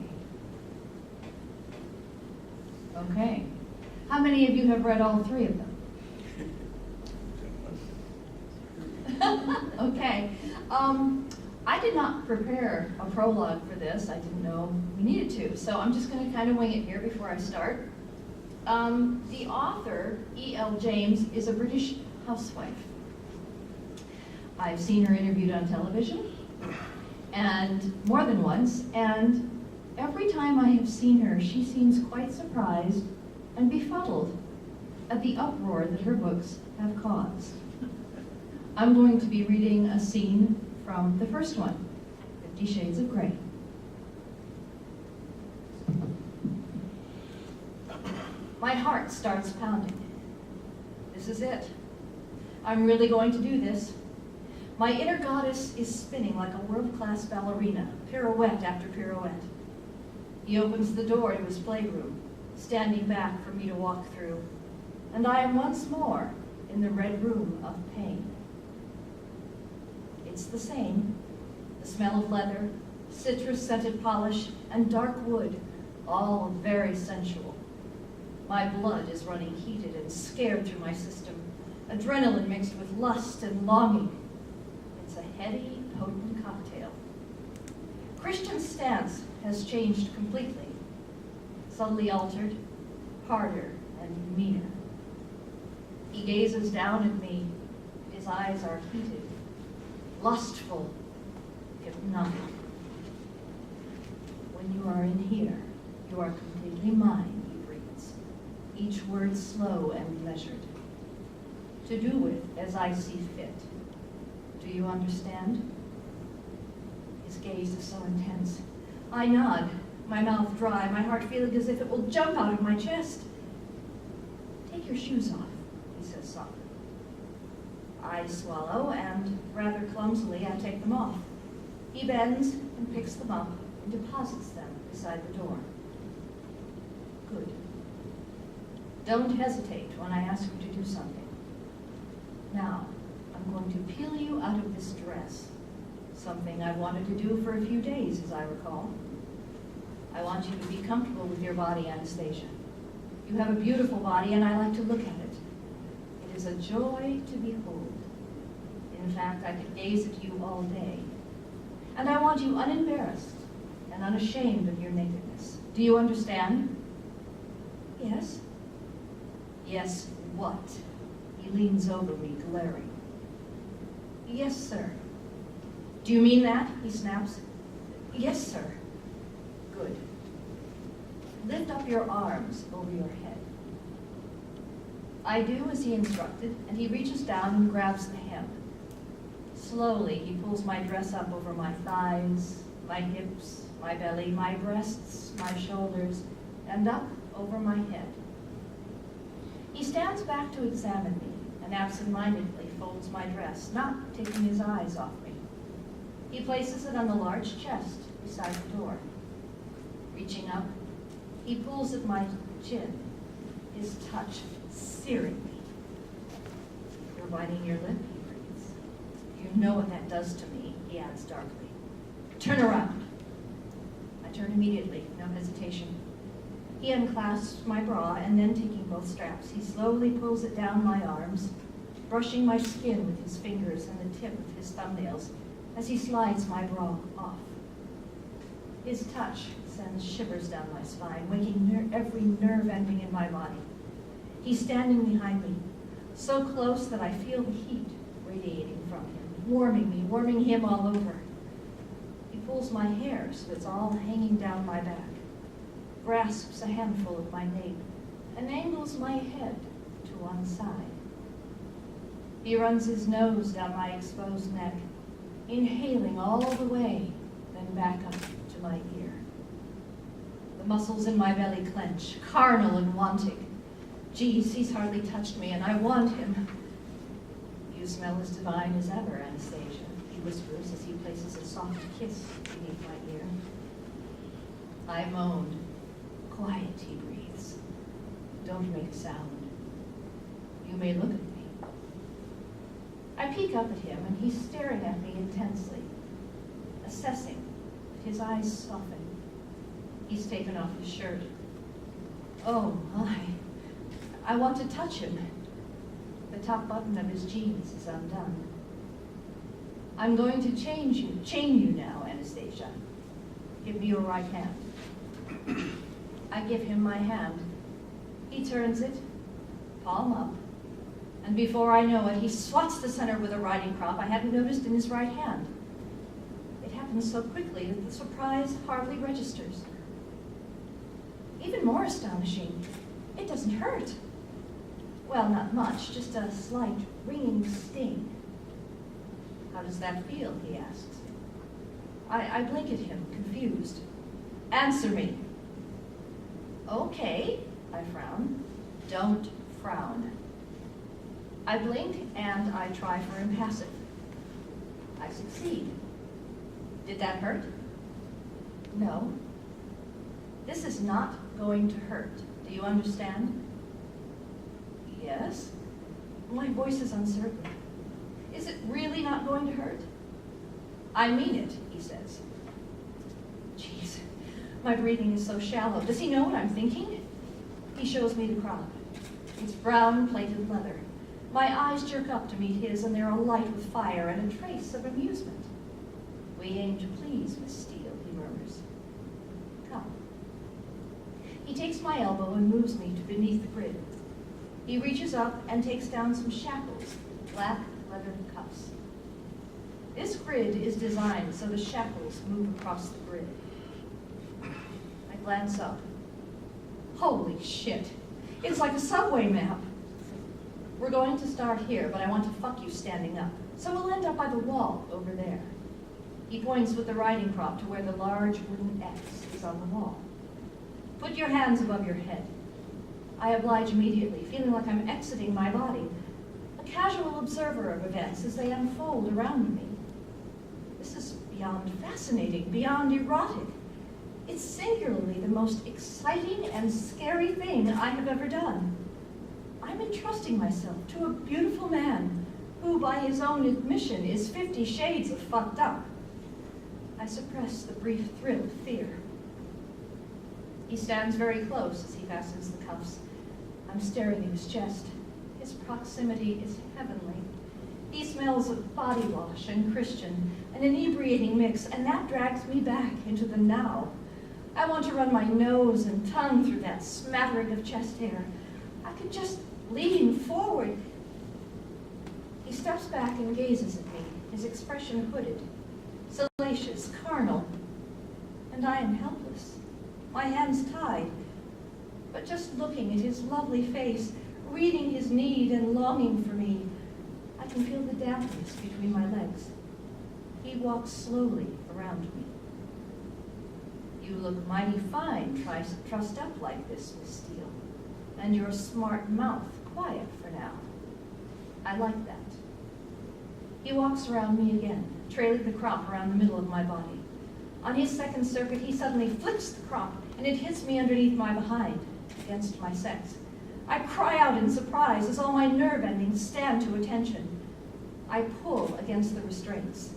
Okay. How many of you have read all three of them? Okay. I did not prepare a prologue for this. I didn't know we needed to. So I'm just going to kind of wing it here before I start. The author, E.L. James, is a British housewife. I've seen her interviewed on television, and more than once, and every time I have seen her, she seems quite surprised and befuddled at the uproar that her books have caused. I'm going to be reading a scene from the first one, 50 Shades of Grey. My heart starts pounding. This is it. I'm really going to do this. My inner goddess is spinning like a world-class ballerina, pirouette after pirouette. He opens the door to his playroom, standing back for me to walk through, and I am once more in the red room of pain. It's the same. The smell of leather, citrus-scented polish, and dark wood, all very sensual. My blood is running heated and scared through my system, adrenaline mixed with lust and longing. It's a heady, potent cocktail. Christian's stance has changed completely, subtly altered, harder and meaner. He gazes down at me. His eyes are heated, lustful, hypnotic. When you are in here, you are completely mine, he breathes, each word slow and measured. To do with as I see fit. Do you understand? His gaze is so intense. I nod, my mouth dry, my heart feeling as if it will jump out of my chest. Take your shoes off, he says softly. I swallow, and rather clumsily I take them off. He bends and picks them up and deposits them beside the door. Good. Don't hesitate when I ask you to do something. Now, I'm going to peel you out of this dress, something I've wanted to do for a few days, as I recall. I want you to be comfortable with your body, Anastasia. You have a beautiful body, and I like to look at it. It is a joy to behold. In fact, I could gaze at you all day. And I want you unembarrassed and unashamed of your nakedness. Do you understand? Yes. Yes, what? He leans over me, glaring. Yes, sir. Do you mean that? He snaps. Yes, sir. Good. Lift up your arms over your head. I do as he instructed, and he reaches down and grabs the hem. Slowly, he pulls my dress up over my thighs, my hips, my belly, my breasts, my shoulders, and up over my head. He stands back to examine me and absent-mindedly folds my dress, not taking his eyes off me. He places it on the large chest beside the door. Reaching up, he pulls at my chin, his touch searing me. You're biting your lip, he breathes. You know what that does to me, he adds darkly. Turn around. I turn immediately, no hesitation. He unclasps my bra, and then taking both straps, he slowly pulls it down my arms, brushing my skin with his fingers and the tip of his thumbnails as he slides my bra off. His touch sends shivers down my spine, waking every nerve ending in my body. He's standing behind me, so close that I feel the heat radiating from him, warming him all over. He pulls my hair so it's all hanging down my back, grasps a handful of my nape, and angles my head to one side. He runs his nose down my exposed neck, inhaling all the way, then back up to my ear. The muscles in my belly clench, carnal and wanting. Geez, he's hardly touched me, and I want him. You smell as divine as ever, Anastasia, he whispers as he places a soft kiss beneath my ear. I moaned. Quiet, he breathes. Don't make a sound. You may look at me. I peek up at him, and he's staring at me intensely, assessing, but his eyes soften. He's taken off his shirt. Oh, my. I want to touch him. The top button of his jeans is undone. I'm going to chain you now, Anastasia. Give me your right hand. I give him my hand. He turns it, palm up, and before I know it, he swats the center with a riding crop I hadn't noticed in his right hand. It happens so quickly that the surprise hardly registers. Even more astonishing, it doesn't hurt. Well, not much, just a slight ringing sting. How does that feel, he asks. I blink at him, confused. Answer me. Okay, I frown. Don't frown. I blink and I try for impassive. I succeed. Did that hurt? No. This is not going to hurt. Do you understand? Yes. My voice is uncertain. Is it really not going to hurt? I mean it, he says. Jeez, my breathing is so shallow. Does he know what I'm thinking? He shows me the crop. It's brown plated leather. My eyes jerk up to meet his, and they're alight with fire and a trace of amusement. We aim to please, Miss Steele, he murmurs. Come. He takes my elbow and moves me to beneath the grid. He reaches up and takes down some shackles, black leather cuffs. This grid is designed so the shackles move across the grid. I glance up. Holy shit. It's like a subway map. We're going to start here, but I want to fuck you standing up. So we'll end up by the wall over there. He points with the riding crop to where the large wooden X is on the wall. Put your hands above your head. I oblige immediately, feeling like I'm exiting my body, a casual observer of events as they unfold around me. This is beyond fascinating, beyond erotic. It's singularly the most exciting and scary thing I have ever done. I'm entrusting myself to a beautiful man who, by his own admission, is 50 shades of fucked up. I suppress the brief thrill of fear. He stands very close as he fastens the cuffs. I'm staring at his chest. His proximity is heavenly. He smells of body wash and Christian, an inebriating mix, and that drags me back into the now. I want to run my nose and tongue through that smattering of chest hair. I could just lean forward. He steps back and gazes at me, his expression hooded, salacious, carnal, and I am helpless, my hands tied. But just looking at his lovely face, reading his need and longing for me, I can feel the dampness between my legs. He walks slowly around me. You look mighty fine, trussed up like this, Miss Steele, and your smart mouth quiet for now. I like that. He walks around me again, trailing the crop around the middle of my body. On his second circuit, he suddenly flicks the crop, and it hits me underneath my behind, against my sex. I cry out in surprise as all my nerve endings stand to attention. I pull against the restraints.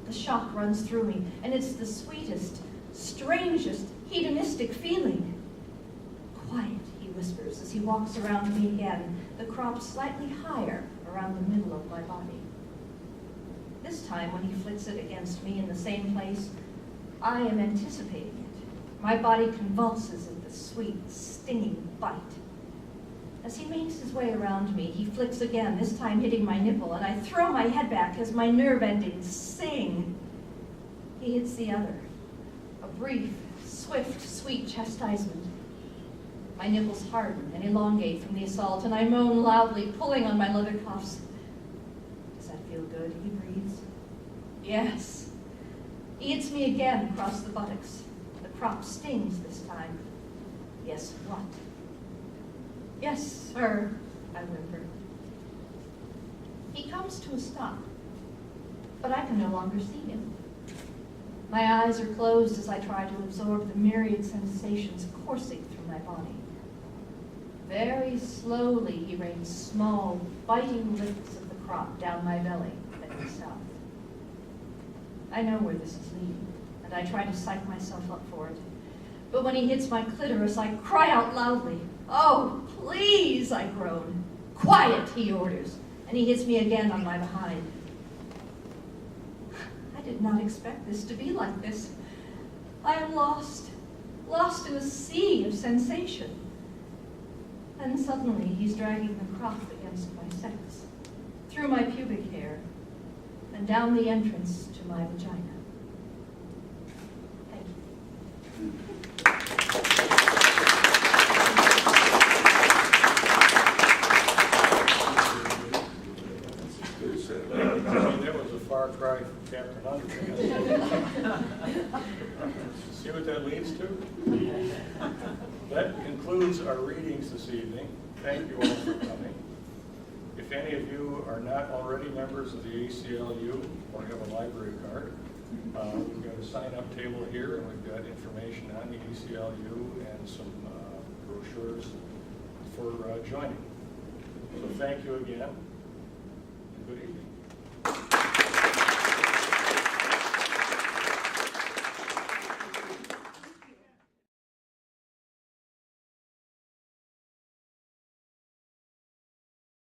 The shock runs through me, and it's the sweetest, strangest, hedonistic feeling. Quiet, he whispers as he walks around me again, the crop slightly higher around the middle of my body. This time, when he flicks it against me in the same place, I am anticipating it. My body convulses at the sweet, stinging bite. As he makes his way around me, he flicks again, this time hitting my nipple, and I throw my head back as my nerve endings sing. He hits the other. A brief, swift, sweet chastisement. My nipples harden and elongate from the assault, and I moan loudly, pulling on my leather cuffs. Does that feel good? He breathes. Yes. He hits me again across the buttocks. The crop stings this time. Guess what? Yes, sir, I whimper. He comes to a stop, but I can no longer see him. My eyes are closed as I try to absorb the myriad sensations coursing through my body. Very slowly, he rains small, biting licks of the crop down my belly, heading south. I know where this is leading, and I try to psych myself up for it. But when he hits my clitoris, I cry out loudly. "Oh, please," I groan. "Quiet," he orders, and he hits me again on my behind. I did not expect this to be like this. I am lost in a sea of sensation. And suddenly he's dragging the crop against my sex, through my pubic hair, and down the entrance to my vagina. Thank you. That was a far cry from Captain Underpants. See what that leads to? That concludes our readings this evening. Thank you all for coming. If any of you are not already members of the ACLU or have a library card, we've got a sign-up table here, and we've got information on the ACLU and some brochures for joining. So thank you again, and good evening.